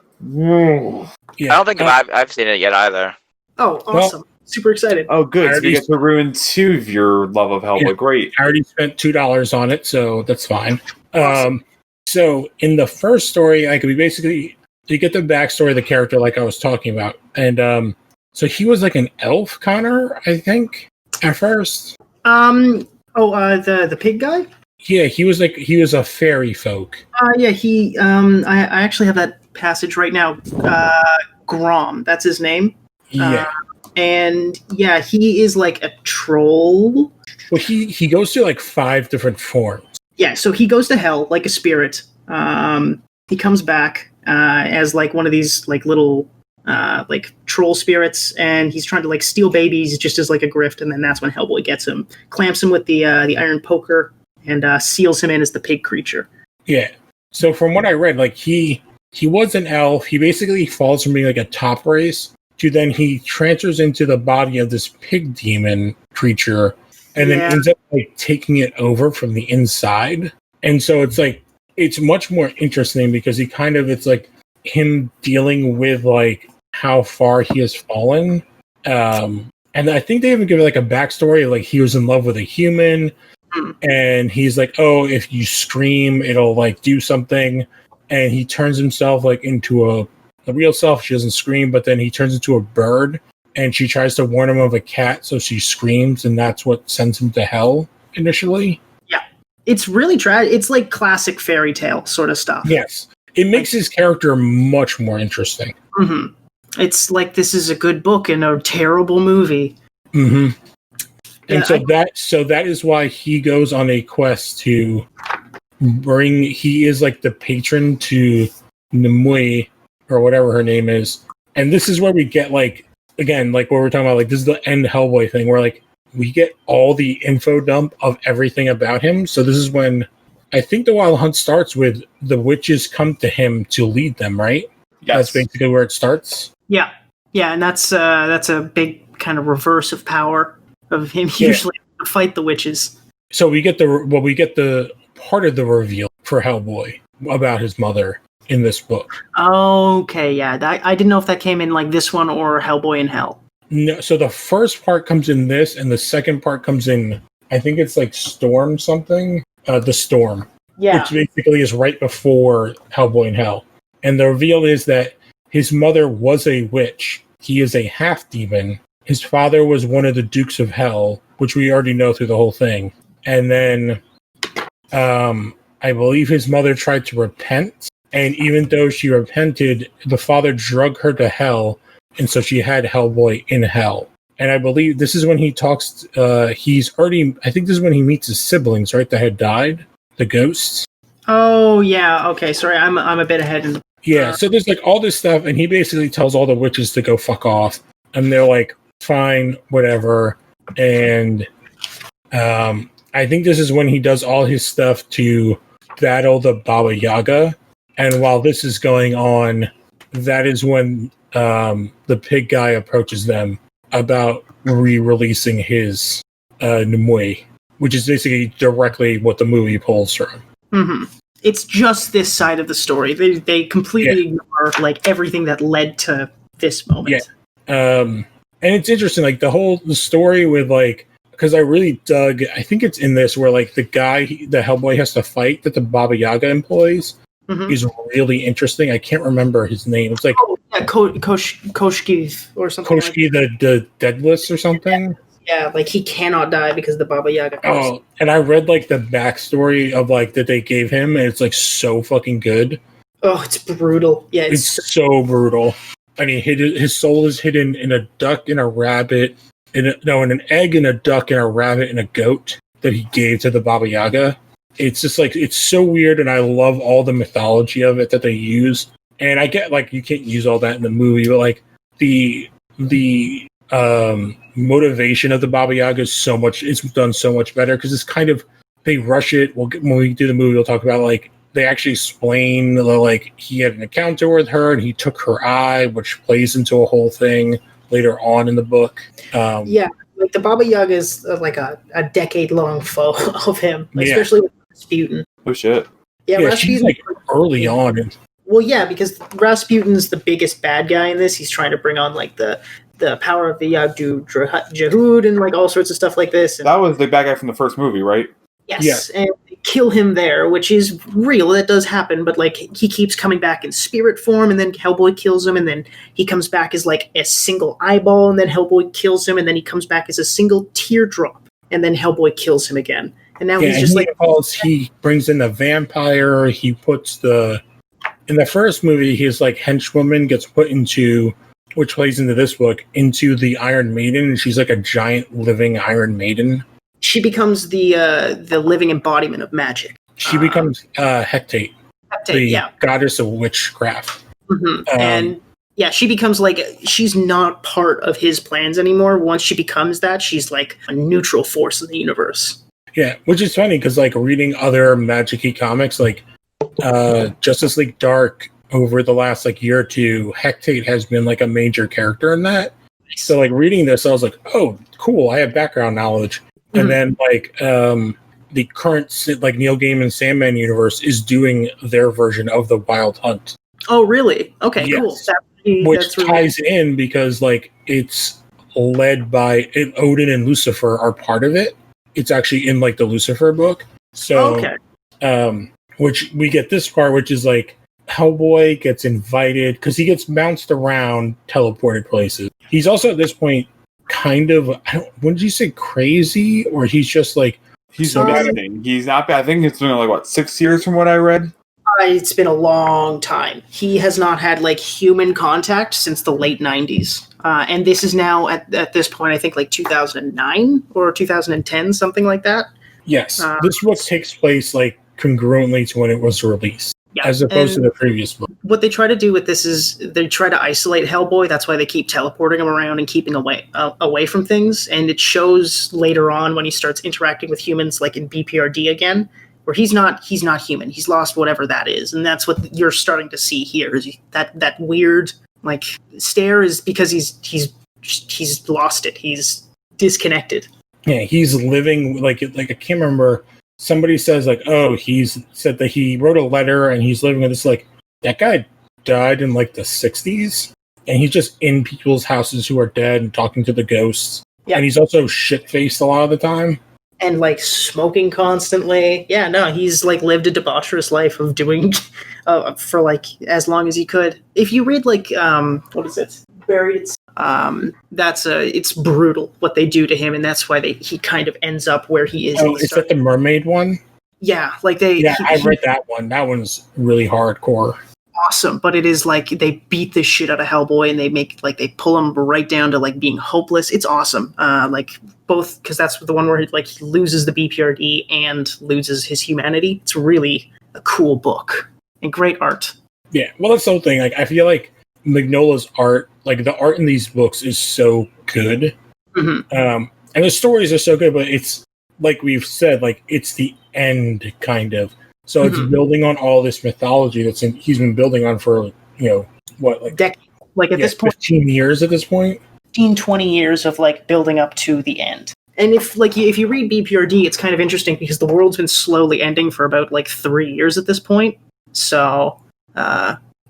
Yeah. I don't think I've seen it yet either. Oh, awesome. Well, super excited. Oh, good. So you get to ruin 2 of your love of Hellboy. Yeah, great. I already spent $2 on it, so that's fine. Awesome. So in the first story, you get the backstory of the character like I was talking about. And so he was like an elf, Connor, I think, at first. The pig guy? Yeah, he was a fairy folk. Yeah, I actually have that passage right now. Grom, that's his name. Yeah. And yeah, he is like a troll. Well, he goes through like 5 different forms. Yeah, so he goes to hell like a spirit. He comes back as like one of these like little like troll spirits, and he's trying to like steal babies just as like a grift, and then that's when Hellboy gets him, clamps him with the iron poker, and seals him in as the pig creature. Yeah. So from what I read, like he was an elf. He basically falls from being like a top race to then he transfers into the body of this pig demon creature, and then ends up like taking it over from the inside. And so it's much more interesting because it's like him dealing with like how far he has fallen. And I think they even give it like a backstory, like he was in love with a human, and he's like, oh, if you scream, it'll like do something. And he turns himself like into a real self. She doesn't scream, but then he turns into a bird, and she tries to warn him of a cat, so she screams, and that's what sends him to hell initially. Yeah. It's really tragic. It's like classic fairy tale sort of stuff. Yes. It makes his character much more interesting. Mm-hmm. It's like this is a good book and a terrible movie. Mm-hmm. And so that is why he goes on a quest to he is like the patron to Nimue, or whatever her name is. And this is where we get like, again, like what we're talking about, like this is the end Hellboy thing where like we get all the info dump of everything about him. So this is when I think the Wild Hunt starts with the witches come to him to lead them, right? Yes. That's basically where it starts. Yeah. Yeah, and that's a big kind of reverse of power of him usually to fight the witches. So we get the part of the reveal for Hellboy about his mother in this book. Okay, yeah. I didn't know if that came in like this one or Hellboy in Hell. No, so the first part comes in this, and the second part comes in, I think it's like Storm something. The Storm. Yeah. Which basically is right before Hellboy in Hell. And the reveal is that his mother was a witch. He is a half-demon. His father was one of the Dukes of Hell, which we already know through the whole thing. And then I believe his mother tried to repent. And even though she repented, the father drugged her to hell. And so she had Hellboy in hell. And I believe this is when he talks, I think this is when he meets his siblings, right, that had died, the ghosts. Oh, yeah, okay, sorry, I'm a bit ahead. Yeah, so there's like all this stuff, and he basically tells all the witches to go fuck off. And they're like, fine, whatever. And I think this is when he does all his stuff to battle the Baba Yaga. And while this is going on, that is when the pig guy approaches them about re-releasing his Nimue, which is basically directly what the movie pulls from. Mm-hmm. It's just this side of the story. They completely ignore like everything that led to this moment. Yeah. And it's interesting, like the story with like, because I really dug, I think it's in this where like the guy the Hellboy has to fight that the Baba Yaga employs is really interesting. I can't remember his name. It's like Koshki or something. Koshki the Deadless or something. Yeah, like he cannot die because the Baba Yaga. Oh, and I read like the backstory of like that they gave him, and it's like so fucking good. Oh, it's brutal. Yeah, it's so brutal. I mean, his soul is hidden in a duck and a rabbit, in an egg and a duck and a rabbit and a goat that he gave to the Baba Yaga. It's just like, it's so weird, and I love all the mythology of it that they use. And I get like you can't use all that in the movie, but like the motivation of the Baba Yaga is done so much better because it's kind of, they rush it. When we do the movie, we'll talk about like they actually explain like he had an encounter with her and he took her eye, which plays into a whole thing later on in the book. Yeah, like the Baba Yaga is like a decade-long foe of him, especially with Rasputin. Oh shit! Yeah, Rasputin, she's like early on. Well, yeah, because Rasputin's the biggest bad guy in this. He's trying to bring on like the power of the Yagdu Jahud and like all sorts of stuff like this. And that was the bad guy from the first movie, right? Yes, and they kill him there, which is real. That does happen, but like he keeps coming back in spirit form, and then Hellboy kills him, and then he comes back as like a single eyeball, and then Hellboy kills him, and then he comes back as a single teardrop, and then Hellboy kills him again. And now he's just he brings in the vampire. He puts in the first movie, his like henchwoman gets put into, which plays into this book, into the Iron Maiden, and she's like a giant living Iron Maiden. She becomes the living embodiment of magic. She becomes Hecate, the goddess of witchcraft. Mm-hmm. And yeah, she becomes like, she's not part of his plans anymore. Once she becomes that, she's like a neutral force in the universe. Yeah, which is funny because like reading other Magic-y comics, like Justice League Dark, over the last like year or two, Hecate has been like a major character in that. So like reading this, I was like, oh, cool, I have background knowledge. And then like the current like Neil Gaiman Sandman universe is doing their version of the Wild Hunt. Oh, really? Okay, cool. Which ties in because like it's led by Odin and Lucifer are part of it. It's actually in like the Lucifer book. So which we get this part, which is like Hellboy gets invited because he gets bounced around, teleported places. He's also at this point kind of, wouldn't you say crazy, or he's just like he's amazing. He's not bad. I think it's been like what, 6 years from what I read. It's been a long time. He has not had like human contact since the late 90s. And this is now at this point, I think like 2009 or 2010, something like that. Yes, this book takes place like congruently to when it was released. Yeah, as opposed to the previous book. What they try to do with this is they try to isolate Hellboy. That's why they keep teleporting him around and keeping away from things. And it shows later on when he starts interacting with humans, like in BPRD again, where he's not human. He's lost whatever that is, and that's what you're starting to see here. Is that weird like stare is because he's lost it. He's disconnected. Yeah, he's living like I can't remember. Somebody says like, oh, he's said that he wrote a letter and he's living in this like, that guy died in like the 60s and he's just in people's houses who are dead and talking to the ghosts. Yeah. And he's also shit-faced a lot of the time. and like smoking constantly. Yeah, no, he's like lived a debaucherous life of doing for like as long as he could. If you read like what is it? Buried. It's brutal what they do to him, and that's why he kind of ends up where he is. Oh, is that the mermaid one? Yeah, like they. Yeah, I read that one. That one's really hardcore. Awesome, but it is like they beat the shit out of Hellboy, and they pull him right down to like being hopeless. It's awesome. Like both, because that's the one where he loses the BPRD and loses his humanity. It's really a cool book and great art. Yeah, well, that's the whole thing. Like, I feel like Mignola's art, like the art in these books, is so good. And the stories are so good, but it's like we've said, like it's the end kind of. So it's building on all this mythology he's been building on for, decades. Like at this point, 15 years at this point. 15, 20 years of like building up to the end. And if you read BPRD, it's kind of interesting because the world's been slowly ending for about like 3 years at this point. So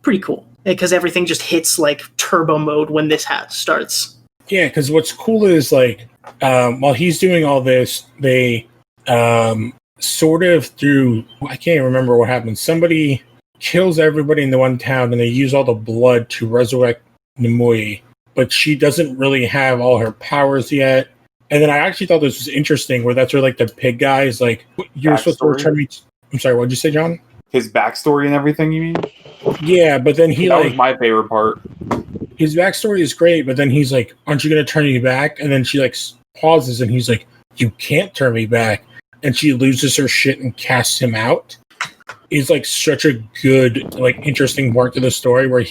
pretty cool because everything just hits like turbo mode when this starts. Yeah, because what's cool is like while he's doing all this, they sort of through, I can't even remember what happened. Somebody kills everybody in the one town and they use all the blood to resurrect Nimue, but she doesn't really have all her powers yet. And then I actually thought this was interesting where that's where like the pig guy is like, you're supposed to return me. I'm sorry, what'd you say, John? His backstory and everything, you mean? Yeah, but then that was my favorite part. His backstory is great, but then he's like, aren't you going to turn me back? And then she like pauses and he's like, you can't turn me back. And she loses her shit and casts him out. It's like such a good, like interesting part to the story where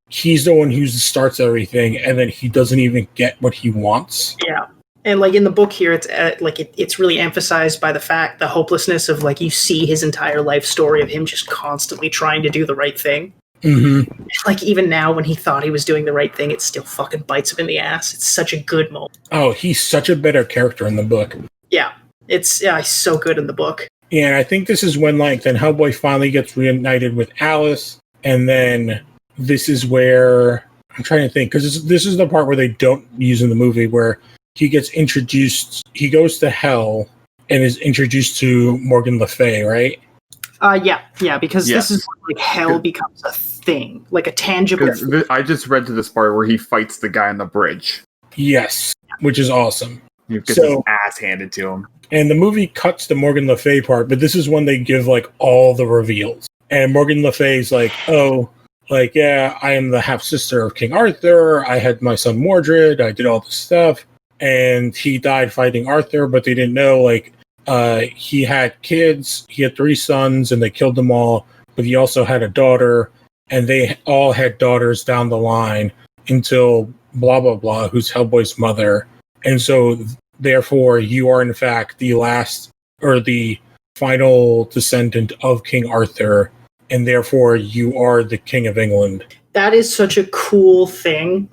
he's the one who starts everything and then he doesn't even get what he wants. Yeah. And like in the book here, it's it's really emphasized by the hopelessness of like you see his entire life story of him just constantly trying to do the right thing. Mm-hmm. Like even now when he thought he was doing the right thing, it still fucking bites him in the ass. It's such a good moment. Oh, he's such a better character in the book. Yeah. He's so good in the book. Yeah, and I think this is when then Hellboy finally gets reunited with Alice, and then this is where I'm trying to think because this is the part where they don't use in the movie where he gets introduced. He goes to hell and is introduced to Morgan Le Fay, right? Yeah, because this is when, like hell becomes a thing, like a tangible thing. I just read to this part where he fights the guy on the bridge. Yes, which is awesome. He gets his ass handed to him. And the movie cuts the Morgan Le Fay part, but this is when they give like all the reveals. And Morgan Le Fay's like, yeah, I am the half sister of King Arthur. I had my son Mordred. I did all this stuff. And he died fighting Arthur, but they didn't know, he had kids. He had 3 sons, and they killed them all. But he also had a daughter, and they all had daughters down the line until blah, blah, blah, who's Hellboy's mother. And so, therefore, you are, in fact, the last, or the final descendant of King Arthur, and therefore, you are the King of England. That is such a cool thing.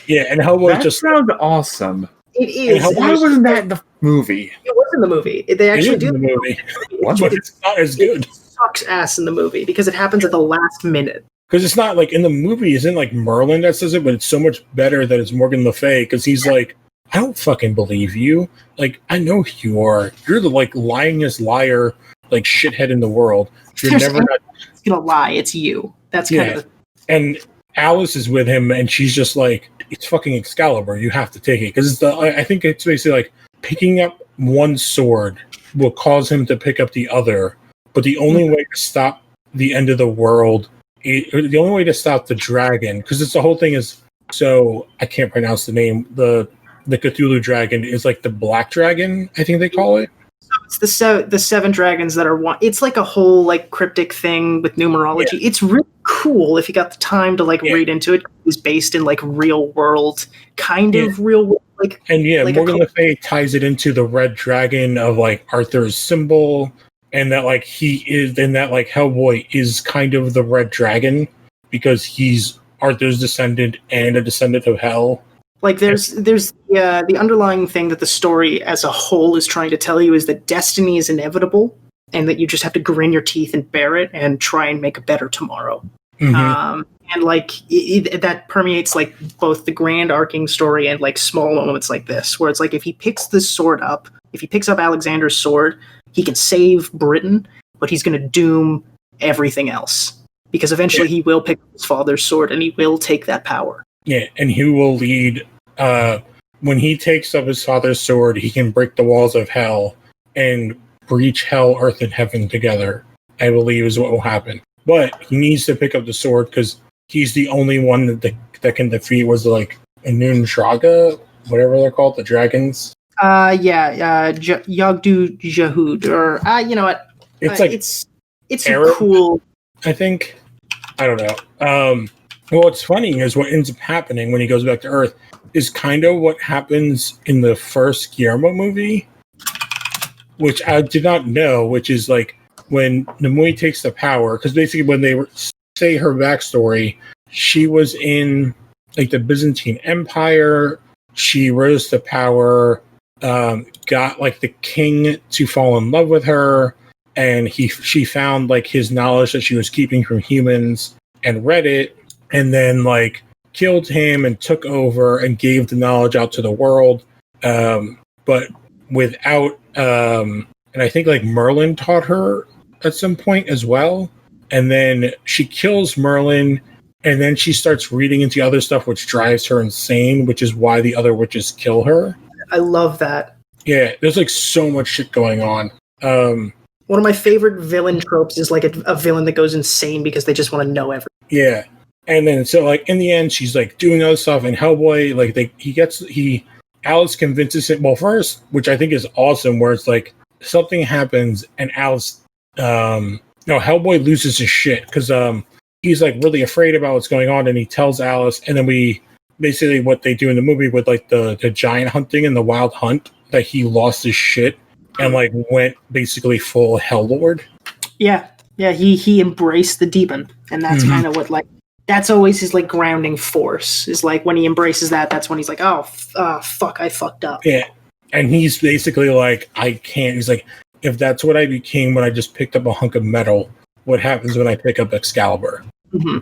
Yeah, and Hellboy just sounds awesome. It is. Why wasn't that in the movie? It was in the movie. They actually do in the movie, but it's not as good. It sucks ass in the movie because it happens at the last minute. Because it's not like in the movie, isn't like Merlin that says it, but it's so much better that it's Morgan Le Fay because he's like, I don't fucking believe you. Like, I know who you are. You're the lyingest liar, shithead in the world. You're never gonna lie. It's you. That's kind of. And Alice is with him, and she's just like, it's fucking Excalibur. You have to take it. Because I think it's basically like picking up one sword will cause him to pick up the other. But the only way to stop the end of the world, the only way to stop the dragon, because it's the whole thing is, so I can't pronounce the name, the Cthulhu dragon is like the black dragon, I think they call it. It's the 7 dragons that are one. It's like a whole cryptic thing with numerology. Yeah. It's really cool if you got the time to read into it. It's based in real world, real world. Morgan Le Fay ties it into the red dragon of Arthur's symbol, and that he is, and that Hellboy is kind of the red dragon because he's Arthur's descendant and a descendant of hell. There's the underlying thing that the story as a whole is trying to tell you is that destiny is inevitable and that you just have to grin your teeth and bear it and try and make a better tomorrow. Mm-hmm. And that permeates both the grand arcing story and small moments like this, where it's if he picks this sword up, if he picks up Alexander's sword, he can save Britain, but he's going to doom everything else. Because eventually he will pick up his father's sword and he will take that power. Yeah, and he will lead. When he takes up his father's sword, he can break the walls of hell and breach hell, earth, and heaven together, I believe is what will happen. But he needs to pick up the sword because he's the only one that can defeat, was like Anun Draga, whatever they're called, the dragons. Yagdu Jahud, or you know what? It's Arab, cool. I think. I don't know. Well, what's funny is what ends up happening when he goes back to Earth is kind of what happens in the first Guillermo movie, which I did not know, which is like when Nimue takes the power, because basically when they say her backstory, she was in like the Byzantine Empire, she rose to power, got like the king to fall in love with her, and she found like his knowledge that she was keeping from humans and read it, and then like killed him and took over and gave the knowledge out to the world, but without and I think like Merlin taught her at some point as well, and then she kills Merlin, and then she starts reading into other stuff which drives her insane, which is why the other witches kill her. I love that. Yeah, there's like so much shit going on. One of my favorite villain tropes is like a villain that goes insane because they just want to know everything. Yeah. And then so like in the end she's like doing other stuff, and Hellboy like Alice convinces him, well, first, which I think is awesome, where it's like something happens and Alice Hellboy loses his shit because he's like really afraid about what's going on, and he tells Alice, and then we basically what they do in the movie with like the giant hunting and the wild hunt, that he lost his shit and like went basically full Helllord. Yeah, he embraced the demon, and that's kind of what like that's always his like grounding force, is like when he embraces that's when he's like, oh fuck, I fucked up. Yeah, and he's basically like, I can't. He's like, if that's what I became when I just picked up a hunk of metal, what happens when I pick up Excalibur? Mm-hmm.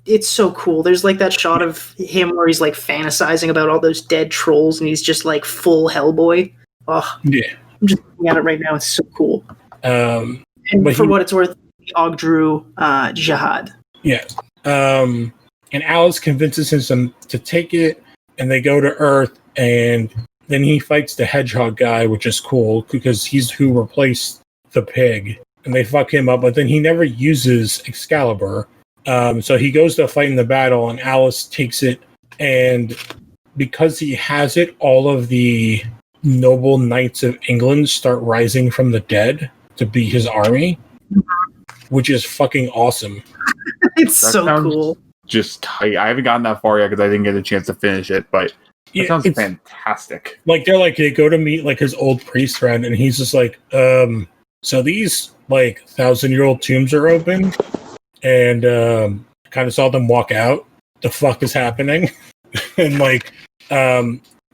It's so cool. There's like that shot of him where he's like fantasizing about all those dead trolls, and he's just like full Hellboy. Oh yeah, I'm just looking at it right now. It's so cool. And for what it's worth, Ogdru Jihad. Yeah. And Alice convinces him to take it, and they go to Earth, and then he fights the hedgehog guy, which is cool because he's who replaced the pig, and they fuck him up, but then he never uses Excalibur. So he goes to fight in the battle, and Alice takes it, and because he has it, all of the noble knights of England start rising from the dead to be his army, which is fucking awesome. It's so cool. Just tight. I haven't gotten that far yet because I didn't get a chance to finish it, but it sounds fantastic. Like they go to meet like his old priest friend, and he's just like, so these like 1,000-year-old tombs are open, and kind of saw them walk out. The fuck is happening? And like,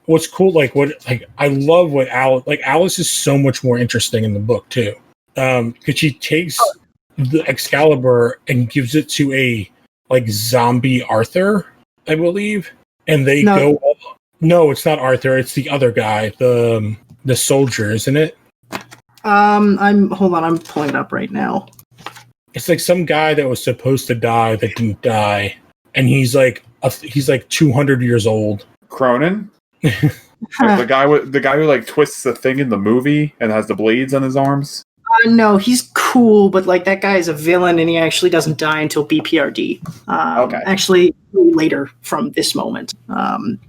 what's cool, I love what Alice is so much more interesting in the book too, because she takes the Excalibur and gives it to a like zombie Arthur, I believe, and they go. No, it's not Arthur. It's the other guy, the soldier, isn't it? I'm pulling it up right now. It's like some guy that was supposed to die that didn't die, and he's like 200 years old. Cronin, the guy who like twists the thing in the movie and has the blades on his arms. No, he's cool, but like that guy is a villain, and he actually doesn't die until BPRD. Okay. Actually, later from this moment,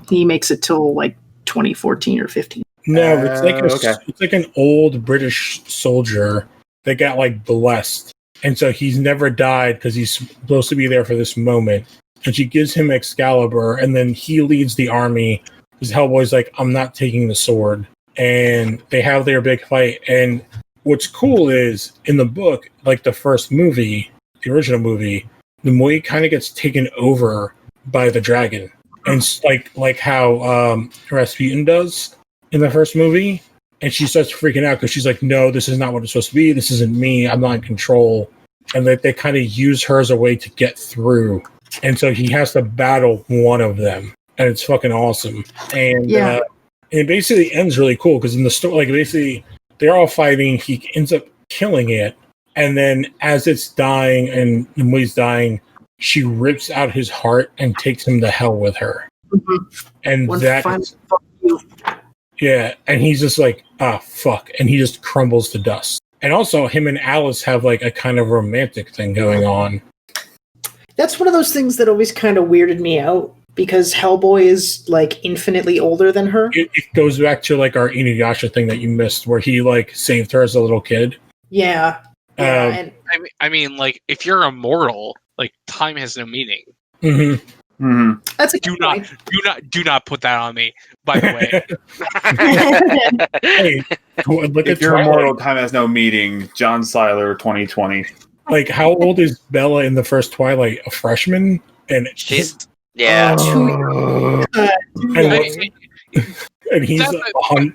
he makes it till like 2014 or 15. No, it's like an old British soldier that got like blessed, and so he's never died because he's supposed to be there for this moment. And she gives him Excalibur, and then he leads the army because Hellboy's like, I'm not taking the sword, and they have their big fight. And what's cool is in the book, like the first movie, the original movie, Nimue kind of gets taken over by the dragon, and like how Rasputin does in the first movie, and she starts freaking out because she's like, no, this is not what it's supposed to be. This isn't me. I'm not in control. And that they kind of use her as a way to get through. And so he has to battle one of them, and it's fucking awesome. And And it basically ends really cool because in the story, like basically they're all fighting. He ends up killing it, and then as it's dying and when he's dying, she rips out his heart and takes him to hell with her. Mhm. And One that, final fuck you. yeah, and he's just like, fuck, and he just crumbles to dust. And also, him and Alice have like a kind of romantic thing going on. That's one of those things that always kind of weirded me out because Hellboy is like infinitely older than her. It goes back to like our Inuyasha thing that you missed, where he like saved her as a little kid. Yeah. And I mean, like, if you're immortal, like, time has no meaning. Mm-hmm. Mm-hmm. that's a Do good not, point. do not put that on me. By the way, Hey, look If at you're Twilight. immortal, time has no meaning. John Seiler, 2020. Like, how old is Bella in the first Twilight? A freshman? And She's yeah. and he's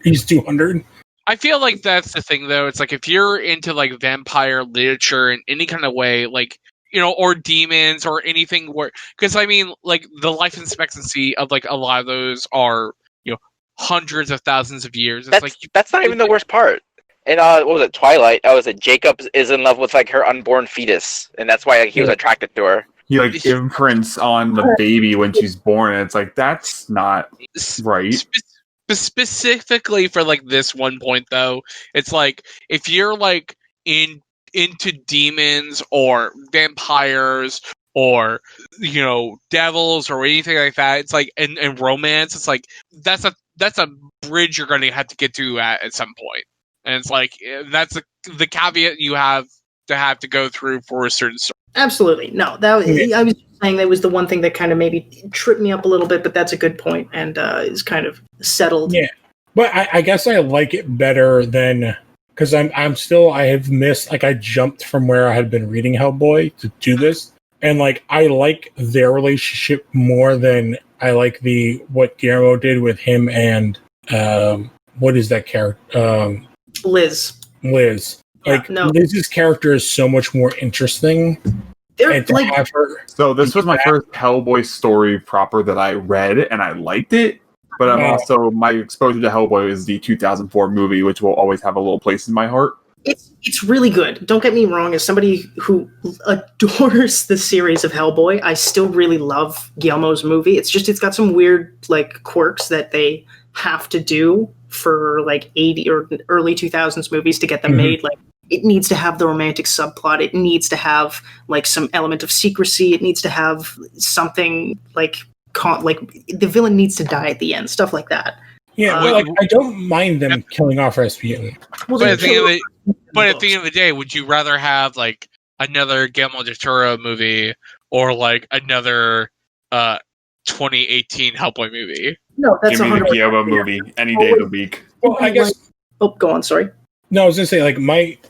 he's 200. I feel like that's the thing, though. It's like if you're into like vampire literature in any kind of way, like, you know, or demons or anything, where because I mean, like the life expectancy of like a lot of those are, you know, hundreds of thousands of years. It's That's not even the worst part. And what was it? Twilight. Oh, was it Jacob is in love with like her unborn fetus, and that's why like, he was attracted to her. He like imprints on the baby when she's born, and it's like that's not right. Specifically for like this one point, though, it's like if you're like into demons or vampires or, you know, devils or anything like that, it's like and romance, it's like that's a bridge you're going to have to get to at some point. And it's like that's the caveat you have to go through for a certain story. Absolutely. No, I was saying that was the one thing that kind of maybe tripped me up a little bit, but that's a good point and is kind of settled. Yeah, but I guess I like it better than because I have missed, like, I jumped from where I had been reading Hellboy to do this, and like I like their relationship more than I like what Guillermo did with him and what is that character? Liz. Like, no. Liz's character is so much more interesting. They're And to like have her, So this was my first Hellboy story proper that I read, and I liked it. But I'm also my exposure to Hellboy is the 2004 movie, which will always have a little place in my heart. it's really good. Don't get me wrong. As somebody who adores the series of Hellboy, I still really love Guillermo's movie. It's just it's got some weird like quirks that they have to do for like 80 or early 2000s movies to get them made. Like it needs to have the romantic subplot. It needs to have like some element of secrecy. It needs to have something like the villain needs to die at the end. Stuff like that. yeah, but like I don't mind them killing off Rasputin. Well, But at the end of the day, would you rather have like another Guillermo del Toro movie or like another 2018 Hellboy movie? no, that's Give me the 100%. Guillermo movie any day of the week. Well, I guess. Oh, go on. Sorry. No, I was gonna say, like,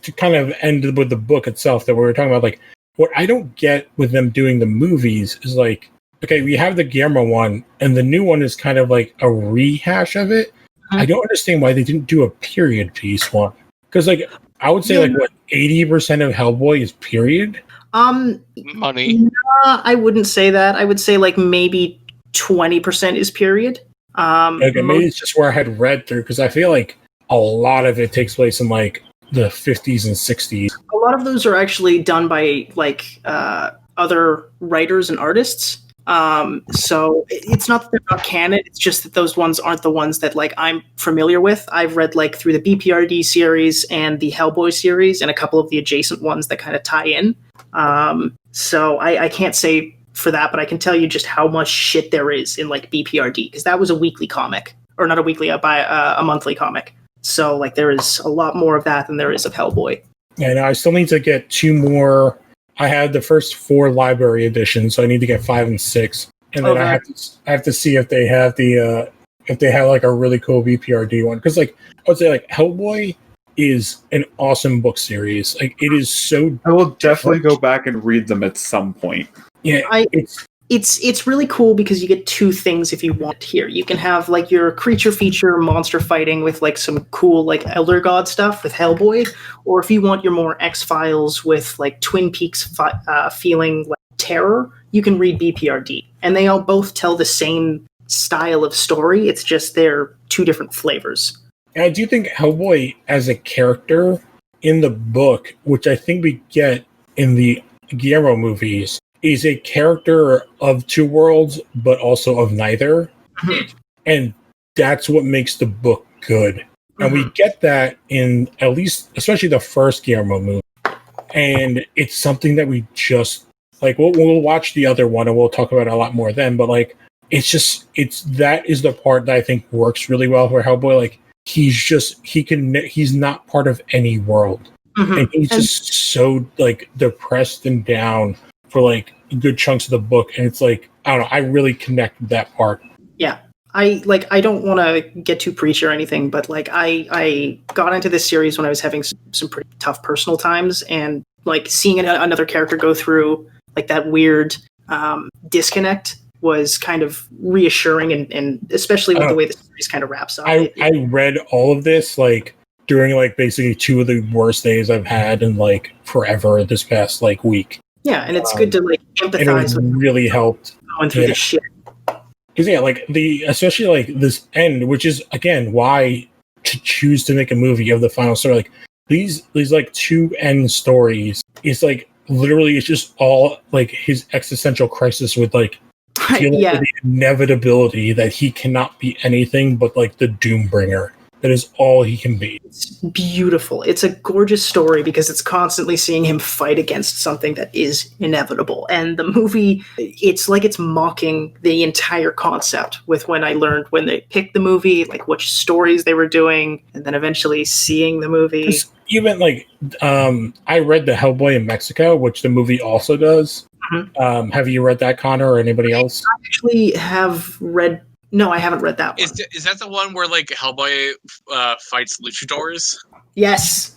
to kind of end with the book itself that we were talking about, like, what I don't get with them doing the movies is like, okay, we have the Guillermo one, and the new one is kind of like a rehash of it. I don't understand why they didn't do a period piece one, because like I would say like what 80% of Hellboy is period. Money. I wouldn't say that. I would say like maybe 20% is period. Okay, maybe it's just where I had read through because I feel like a lot of it takes place in like the 50s and 60s. A lot of those are actually done by like other writers and artists. So it's not that they're not canon. It's just that those ones aren't the ones that like I'm familiar with. I've read like through the BPRD series and the Hellboy series and a couple of the adjacent ones that kind of tie in. So I can't say for that, but I can tell you just how much shit there is in like BPRD because that was a weekly comic or not a weekly, a monthly comic. So like there is a lot more of that than there is of Hellboy. And I still need to get 2 more. I had the first 4 library editions, so I need to get 5 and 6, and then I have to see if they have if they have like a really cool BPRD one. Because like I would say, like Hellboy is an awesome book series. Like it is so. I will definitely go back and read them at some point. Yeah, It's really cool because you get 2 things if you want here. You can have like your creature feature monster fighting with like some cool like Elder God stuff with Hellboy, or if you want your more X-Files with like Twin Peaks feeling like terror, you can read BPRD. And they all both tell the same style of story. It's just they're two different flavors. And I do think Hellboy as a character in the book, which I think we get in the Guillermo movies, is a character of two worlds, but also of neither. And that's what makes the book good. And we get that in at least, especially the first Guillermo movie. And it's something that we just, like, we'll watch the other one and we'll talk about it a lot more then. But, like, that is the part that I think works really well for Hellboy. Like, he's not part of any world. And he's just so, like, depressed and down for, like, good chunks of the book. And it's like, I don't know, I really connect with that part. Yeah. I don't want to get too preachy or anything, but like I got into this series when I was having some pretty tough personal times, and like seeing another character go through like that weird disconnect was kind of reassuring, and especially with the way the series kind of wraps up. I read all of this like during like basically two of the worst days I've had in like forever this past like week. Yeah, and it's good to like empathize. And it really helped going through this shit. Because yeah, like especially like this end, which is again why to choose to make a movie of the final story. Like these like two end stories is like literally it's just all like his existential crisis with like feeling the inevitability that he cannot be anything but like the Doombringer. That is all he can be. It's beautiful. It's a gorgeous story because it's constantly seeing him fight against something that is inevitable. And the movie, it's like it's mocking the entire concept with when they picked the movie, like which stories they were doing, and then eventually seeing the movie. Even like, I read the Hellboy in Mexico, which the movie also does. Have you read that, Connor, or anybody else? I actually have read. No, I haven't read that one. Is that the one where like Hellboy fights luchadors? Yes.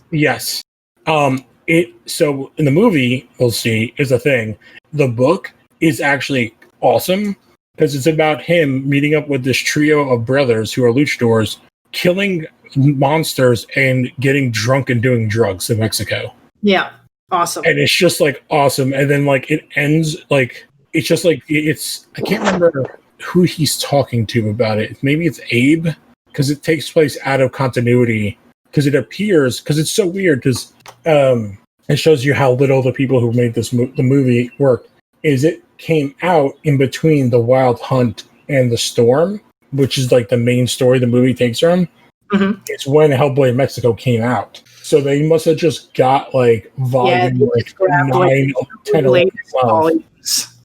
So in the movie, we'll see, is a thing. The book is actually awesome because it's about him meeting up with this trio of brothers who are luchadors, killing monsters and getting drunk and doing drugs in Mexico. Yeah. Awesome. And it's just like awesome. And then like it ends like it's just like I can't remember who he's talking to about it. Maybe it's Abe, because it takes place out of continuity, because it appears, because it's so weird, because it shows you how little the people who made the movie worked, is it came out in between the Wild Hunt and the Storm, which is like the main story the movie takes from. It's when Hellboy in Mexico came out. So they must have just got like volume 9, 10, 11, 12.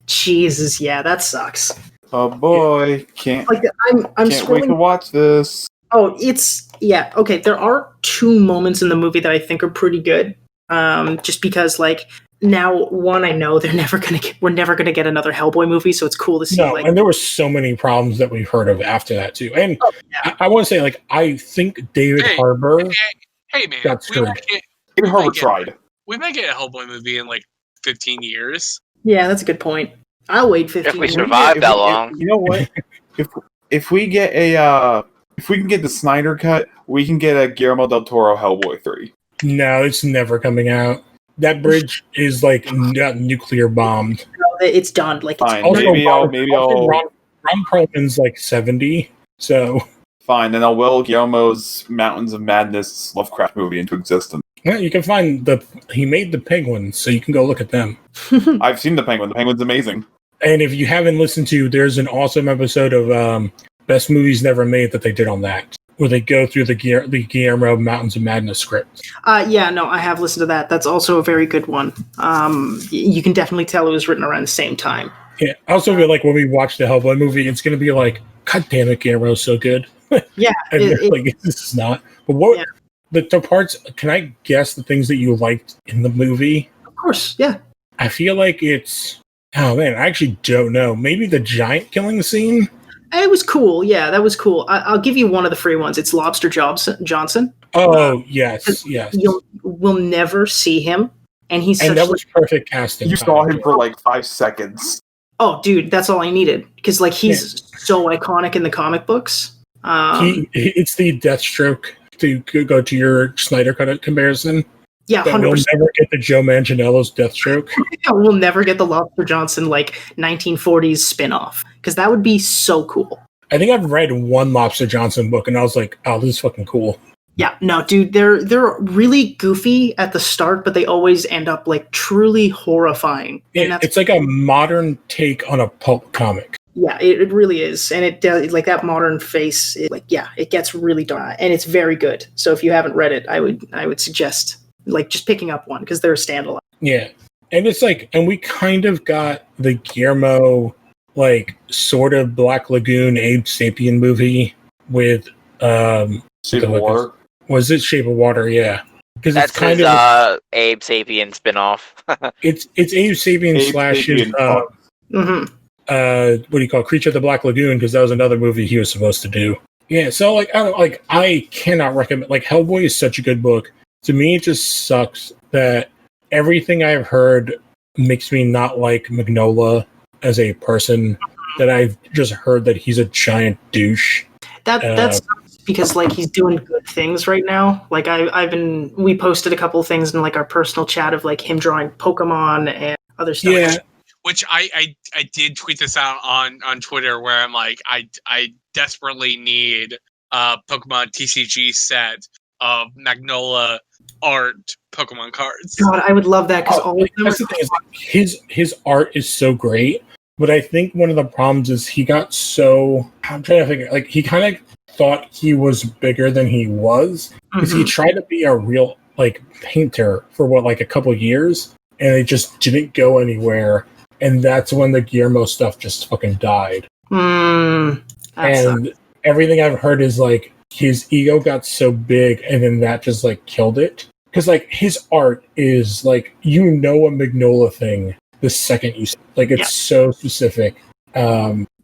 Jesus, yeah, that sucks. Oh boy, can't I'm can't wait to watch this. Oh, okay. There are two moments in the movie that I think are pretty good. Just because like now, one, I know we're never gonna get another Hellboy movie, so it's cool to see. And there were so many problems that we've heard of after that too. And I want to say, like, I think David Harbour. Hey man, David Harbour tried. We might get a Hellboy movie in like 15 years. Yeah, that's a good point. I'll wait 15 years. If we survive that long. You know what? if we get if we can get the Snyder cut, we can get a Guillermo del Toro Hellboy 3. No, it's never coming out. That bridge is like nuclear bombed. It's done. Like it's fine. Maybe I'll. Ron Perlman's like 70, so fine. Then I'll will Guillermo's Mountains of Madness Lovecraft movie into existence. Yeah, you can find he made the Penguins, so you can go look at them. I've seen the Penguin. The Penguin's amazing. And if you haven't listened to, there's an awesome episode of Best Movies Never Made that they did on that, where they go through the Guillermo Mountains of Madness script. I have listened to that. That's also a very good one. You can definitely tell it was written around the same time. Yeah, I also feel like when we watch the Hellboy movie, it's going to be like, God damn it, Guillermo's so good. Yeah. And this is not. But what... Yeah. The parts, can I guess the things that you liked in the movie? Of course, yeah. I feel like it's... Oh, man, I actually don't know. Maybe the giant killing scene? It was cool, yeah, that was cool. I'll give you one of the free ones. It's Lobster Johnson. Oh, yes. We'll never see him, and that was perfect casting. You saw him for like 5 seconds. Oh, dude, that's all I needed. Because like he's so iconic in the comic books. It's the Deathstroke. To go to your Snyder cut comparison. Yeah, 100%. We'll never get the Joe Manganiello's Deathstroke. We'll never get the Lobster Johnson like 1940s spinoff, because that would be so cool. I think I've read one Lobster Johnson book, and I was like, "Oh, this is fucking cool." Yeah, no, dude, they're really goofy at the start, but they always end up like truly horrifying. And It's like a modern take on a pulp comic. Yeah, it really is, and it does like that modern face. It gets really dark, and it's very good. So if you haven't read it, I would suggest like just picking up one because they're a standalone. Yeah, and it's like, and we kind of got the Guillermo like sort of Black Lagoon Abe Sapien movie with Shape of Water. Was it Shape of Water? Yeah, because That's it's kind his of Abe Sapien spinoff. it's Abe Sapien slash his what do you call it? Creature of the Black Lagoon, because that was another movie he was supposed to do. Yeah, so like I cannot recommend, like, Hellboy is such a good book. To me, it just sucks that everything I've heard makes me not like Mignola as a person. That I've just heard that he's a giant douche. That's because like he's doing good things right now. Like we posted a couple of things in like our personal chat of like him drawing Pokemon and other stuff. Yeah. Which I did tweet this out on Twitter where I'm like, I desperately need a Pokemon TCG set of Magnola art Pokemon cards. God, I would love that because all of them that's the thing is, like, his art is so great, but I think one of the problems is he got so, I'm trying to figure, like, he kind of thought he was bigger than he was because he tried to be a real like painter for like a couple years, and it just didn't go anywhere. And that's when the Guillermo stuff just fucking died. And everything I've heard is like his ego got so big, and then that just like killed it. Because like his art is like, you know, a Mignola thing the second you see it. Like it's so specific.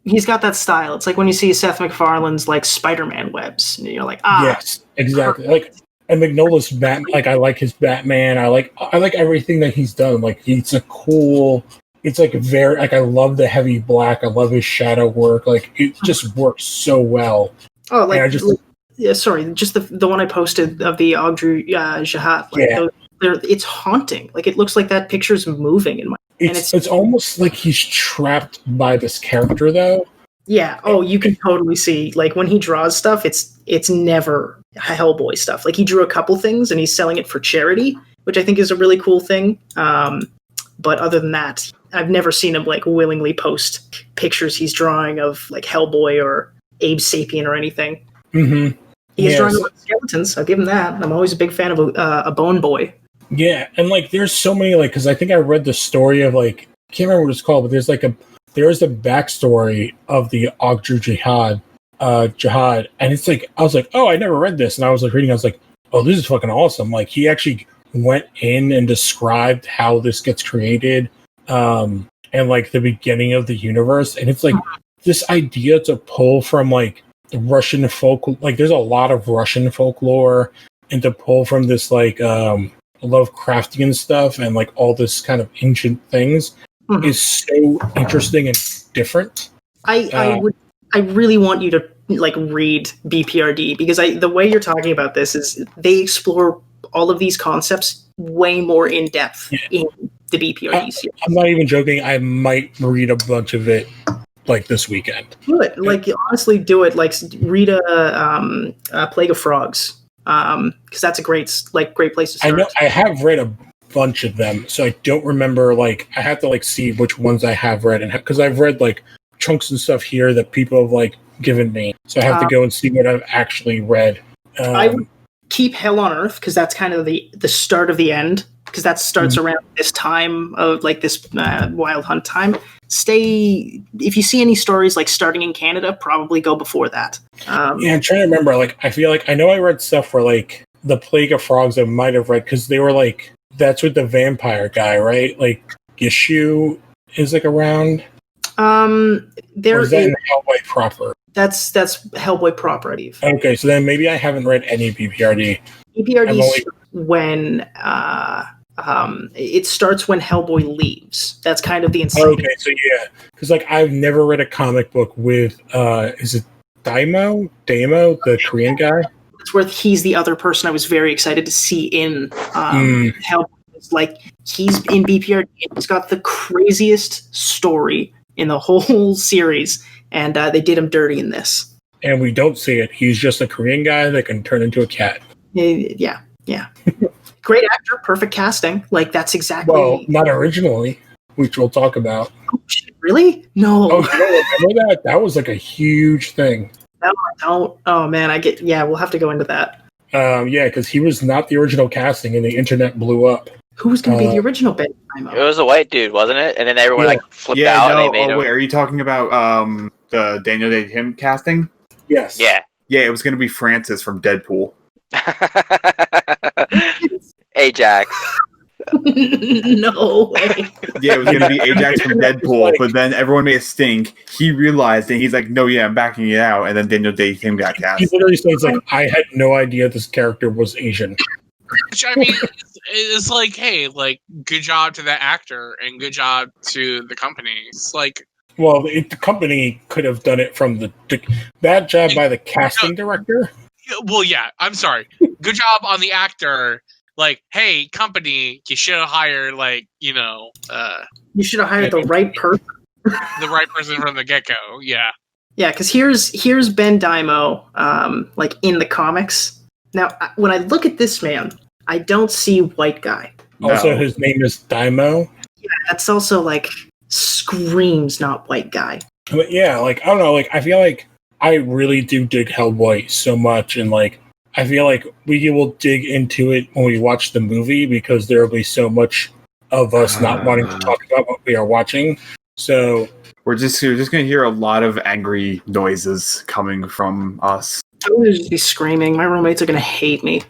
He's got that style. It's like when you see Seth MacFarlane's like Spider-Man webs, and you're like, yes, exactly. Like, and Mignola's Batman. Like I like his Batman. I like everything that he's done. Like he's a cool. It's like very, like, I love the heavy black. I love his shadow work. Like it just works so well. Oh, like just the one I posted of the Ogdru Jihad. Like, it's haunting. Like it looks like that picture's moving in my. It's almost like he's trapped by this character, though. Yeah. Oh, you can totally see. Like when he draws stuff, it's never Hellboy stuff. Like he drew a couple things and he's selling it for charity, which I think is a really cool thing. But other than that, I've never seen him like willingly post pictures he's drawing of like Hellboy or Abe Sapien or anything. Mm-hmm. He's drawing skeletons. I'll give him that. I'm always a big fan of a Bone Boy. Yeah, and like there's so many, like, because I think I read the story of like, I can't remember what it's called, but there's the backstory of the Ogdru Jihad, and it's like, I was like, oh, I never read this, and I was like reading, I was like, oh, this is fucking awesome. Like he actually went in and described how this gets created, and like the beginning of the universe, and it's like this idea to pull from like the Russian folk, like there's a lot of Russian folklore, and to pull from this like Lovecraftian stuff and like all this kind of ancient things is so interesting and different. I really want you to like read BPRD because the way you're talking about this is they explore all of these concepts way more in depth in the BPRD series. I'm not even joking. I might read a bunch of it like this weekend. Do it. Like honestly, do it. Like read a Plague of Frogs. Because that's a great place to start. I know I have read a bunch of them, so I don't remember. Like I have to like see which ones I have read, and because I've read like chunks and stuff here that people have like given me, so I have to go and see what I've actually read. I would keep Hell on Earth because that's kind of the start of the end, because that starts around this time of like this Wild Hunt time. If you see any stories like starting in Canada, probably go before that. I'm trying to remember. Like, I feel like I know I read stuff where like the Plague of Frogs I might have read because they were like, that's with the vampire guy, right? Like Gishu is like around. There is that in Hellboy proper? That's Hellboy proper, I believe. Okay, so then maybe I haven't read any BPRD. BPRD when it starts when Hellboy leaves. That's kind of the insane. Okay, so yeah, because like I've never read a comic book with is it Daimo, the Korean guy? That's where he's the other person I was very excited to see in Hellboy. Like he's in BPRD. He's got the craziest story in the whole series, and they did him dirty in this. And we don't see it. He's just a Korean guy that can turn into a cat. Yeah. Great actor, perfect casting. Like, that's exactly... Well, not originally, which we'll talk about. Oh, shit, really? No. Oh, remember that? That was like a huge thing. No, I don't. Oh, man, we'll have to go into that. Yeah, because he was not the original casting, and the internet blew up. Who was going to be the original Ben Imo? It was a white dude, wasn't it? And then everyone flipped out and they made him. Wait, are you talking about the Daniel Day-Kim casting? Yes. Yeah. Yeah, it was going to be Francis from Deadpool. Ajax. No way. Yeah, it was going to be Ajax from Deadpool, but then everyone made a stink. He realized, and he's like, "No, yeah, I'm backing it out." And then Daniel Day-Kim got cast. He literally says, like, I had no idea this character was Asian. Which, I mean, it's like, hey, like, good job to that actor and good job to the company. It's like, well, the company could have done it from the bad job by the casting director. Well, yeah, I'm sorry. Good job on the actor. Like, hey, company, you should have hired, like, you you should have hired the right person. The right person from the get-go, yeah. Yeah, because here's Ben Daimo, like, in the comics. Now, when I look at this man, I don't see white guy. Also, his name is Daimo. Yeah, that's also, like, screams not white guy. But yeah, like, I don't know, like, I feel like I really do dig Hellboy so much, and, like, I feel like we will dig into it when we watch the movie, because there will be so much of us not wanting to talk about what we are watching. So you're just going to hear a lot of angry noises coming from us. I'm going to just be screaming. My roommates are going to hate me.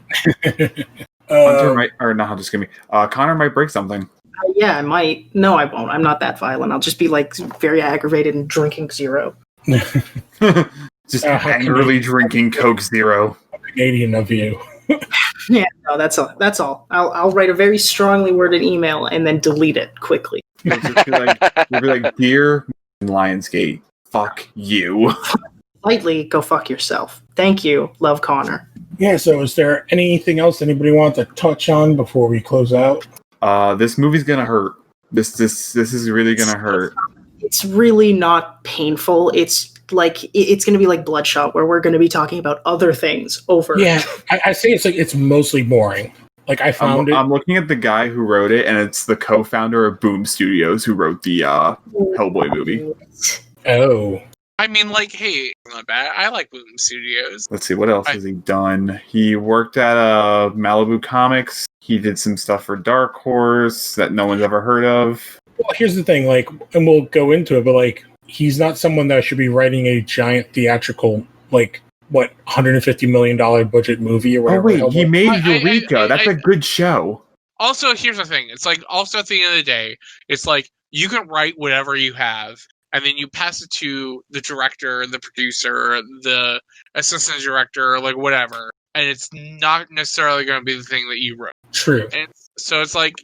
Hunter might, or not Hunter, excuse me. Connor might break something. Yeah, I might. No, I won't. I'm not that violent. I'll just be, like, very aggravated and drinking Zero. Just angrily drinking Coke Zero. Canadian of you. Yeah, no, that's all. I'll write a very strongly worded email and then delete it quickly. You'll be like, dear Lionsgate, fuck you. Lightly, go fuck yourself. Thank you. Love, Connor. Yeah, so is there anything else anybody wants to touch on before we close out? This movie's gonna hurt. This is really gonna hurt. It's really not painful. It's like it's going to be like Bloodshot, where we're going to be talking about other things over. Yeah, I say it's mostly boring. Like, I found it. I'm looking at the guy who wrote it, and it's the co-founder of Boom Studios who wrote the Hellboy movie. Oh. I mean, like, hey, not bad. I like Boom Studios. Let's see, what else has he done? He worked at Malibu Comics. He did some stuff for Dark Horse that no one's ever heard of. Well, here's the thing, like, and we'll go into it, but, like, he's not someone that should be writing a giant theatrical, like, what, $150 million budget movie or whatever. Oh, wait, he made Eureka. That's a good show. Also, here's the thing. It's like, also at the end of the day, it's like, you can write whatever you have, and then you pass it to the director, the producer, the assistant director, like, whatever. And it's not necessarily going to be the thing that you wrote. True. And so it's like,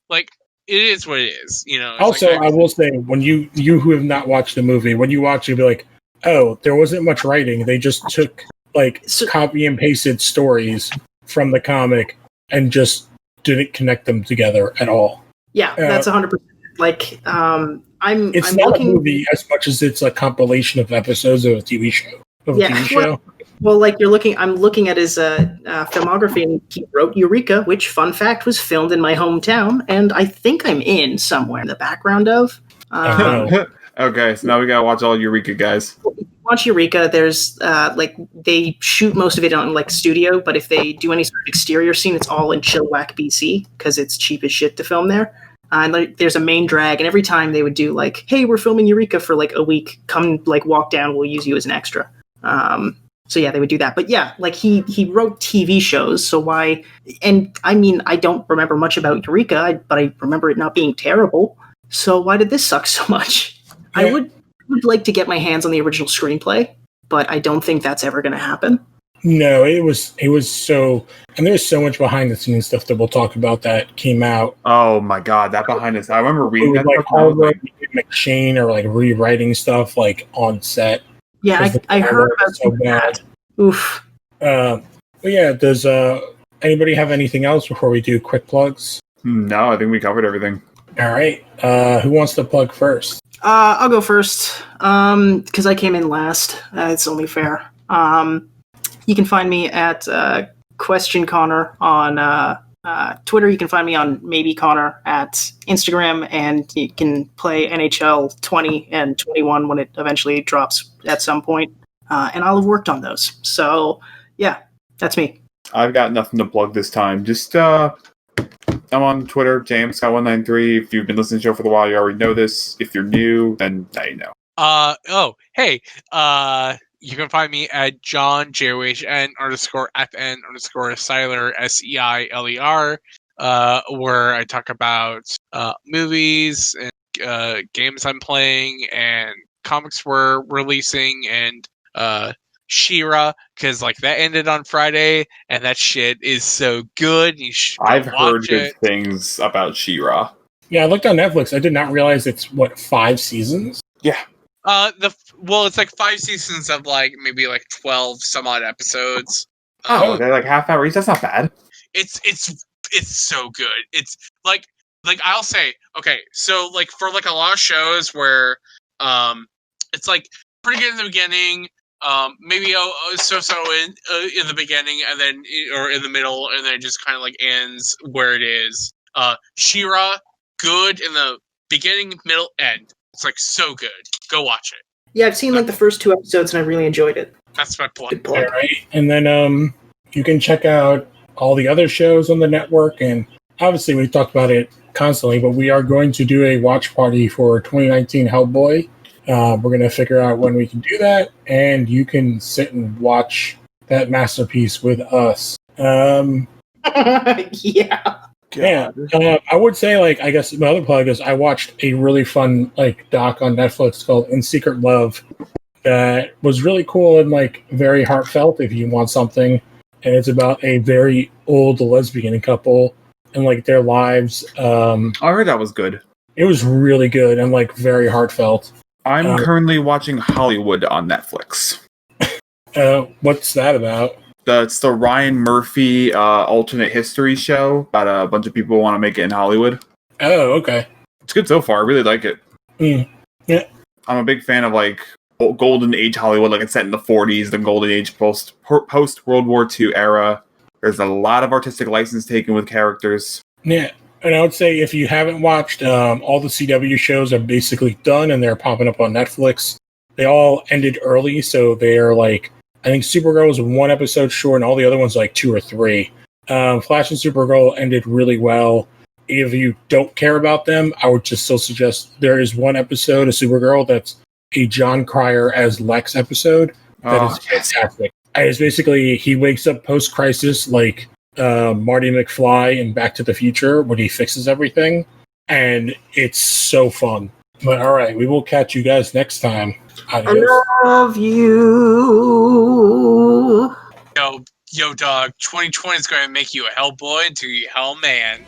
like, it is what it is, It's also, like, I will say, when you who have not watched the movie, when you watch it, you'll be like, oh, there wasn't much writing. They just took, like, copy and pasted stories from the comic and just didn't connect them together at all. Yeah, that's 100%. Like, It's I'm not looking... a movie as much as it's a compilation of episodes of a TV show. Well, like, I'm looking at his filmography, and he wrote Eureka, which, fun fact, was filmed in my hometown, and I think I'm in somewhere in the background of. Okay, so now we gotta watch all Eureka, guys. Watch Eureka. There's like, they shoot most of it on, like, studio, but if they do any sort of exterior scene, it's all in Chilliwack, BC, because it's cheap as shit to film there. And like, there's a main drag, and every time they would do, like, hey, we're filming Eureka for, like, a week. Come, like, walk down. We'll use you as an extra. So yeah, they would do that. But yeah, like, he wrote TV shows, so why? And I mean, I don't remember much about Eureka, but I remember it not being terrible. So why did this suck so much? Yeah. I would like to get my hands on the original screenplay, but I don't think that's ever going to happen. No, it was so, and there's so much behind the scenes stuff that we'll talk about that came out. Oh my god, that behind us! I remember reading that. Like, all the McShane or, like, rewriting stuff, like, on set. Yeah, I heard about so bad. Oof. But yeah, does anybody have anything else before we do quick plugs? No, I think we covered everything. All right. Who wants to plug first? I'll go first because I came in last. It's only fair. You can find me at Question Connor on Twitter. You can find me on Maybe Connor at Instagram, and you can play NHL 20 and 21 when it eventually drops at some point. And I'll have worked on those. So, yeah, that's me. I've got nothing to plug this time. Just I'm on Twitter, JamesScott193. If you've been listening to the show for a while, you already know this. If you're new, then now you know. You can find me at John JOHN_FN_Seiler SEILER, where I talk about movies and games I'm playing and comics we're releasing and She-Ra, because like that ended on Friday and that shit is so good. You should go I've heard watch good it. things about She-Ra. Yeah, I looked on Netflix. I did not realize it's 5 seasons. Yeah. It's like 5 seasons of like maybe like 12 some odd episodes. They're like half hour each. That's not bad. It's so good. It's like I'll say, okay, so like for like a lot of shows where it's like pretty good in the beginning, maybe so in the beginning and then or in the middle and then it just kind of like ends where it is. She-Ra, good in the beginning, middle, end. It's like so good. Go watch it. Yeah, I've seen like the first 2 episodes and I really enjoyed it. That's my plug. Good plug. All right. And then you can check out all the other shows on the network. And obviously, we talked about it constantly, but we are going to do a watch party for 2019 Hellboy. We're going to figure out when we can do that. And you can sit and watch that masterpiece with us. Yeah. Yeah, I would say, like, I guess my other plug is I watched a really fun, like, doc on Netflix called In Secret Love that was really cool and, like, very heartfelt if you want something. And it's about a very old lesbian couple and, like, their lives. I heard that was good. It was really good and, like, very heartfelt. I'm currently watching Hollywood on Netflix. What's that about? It's the Ryan Murphy alternate history show about a bunch of people who want to make it in Hollywood. Oh, okay. It's good so far. I really like it. Yeah. I'm a big fan of like golden age Hollywood, like it's set in the 40s, the golden age post World War II era. There's a lot of artistic license taken with characters. Yeah. And I would say if you haven't watched, all the CW shows are basically done and they're popping up on Netflix. They all ended early, so they're like, I think Supergirl was 1 episode short, and all the other ones like 2 or 3. Flash and Supergirl ended really well. If you don't care about them, I would just still suggest there is 1 episode of Supergirl that's a John Cryer as Lex episode that is fantastic. And it's basically he wakes up post-crisis like Marty McFly in Back to the Future when he fixes everything, and it's so fun. But all right, we will catch you guys next time. Adios. I love you. Yo, dog. 2020 is going to make you a Hellboy into a Hellman.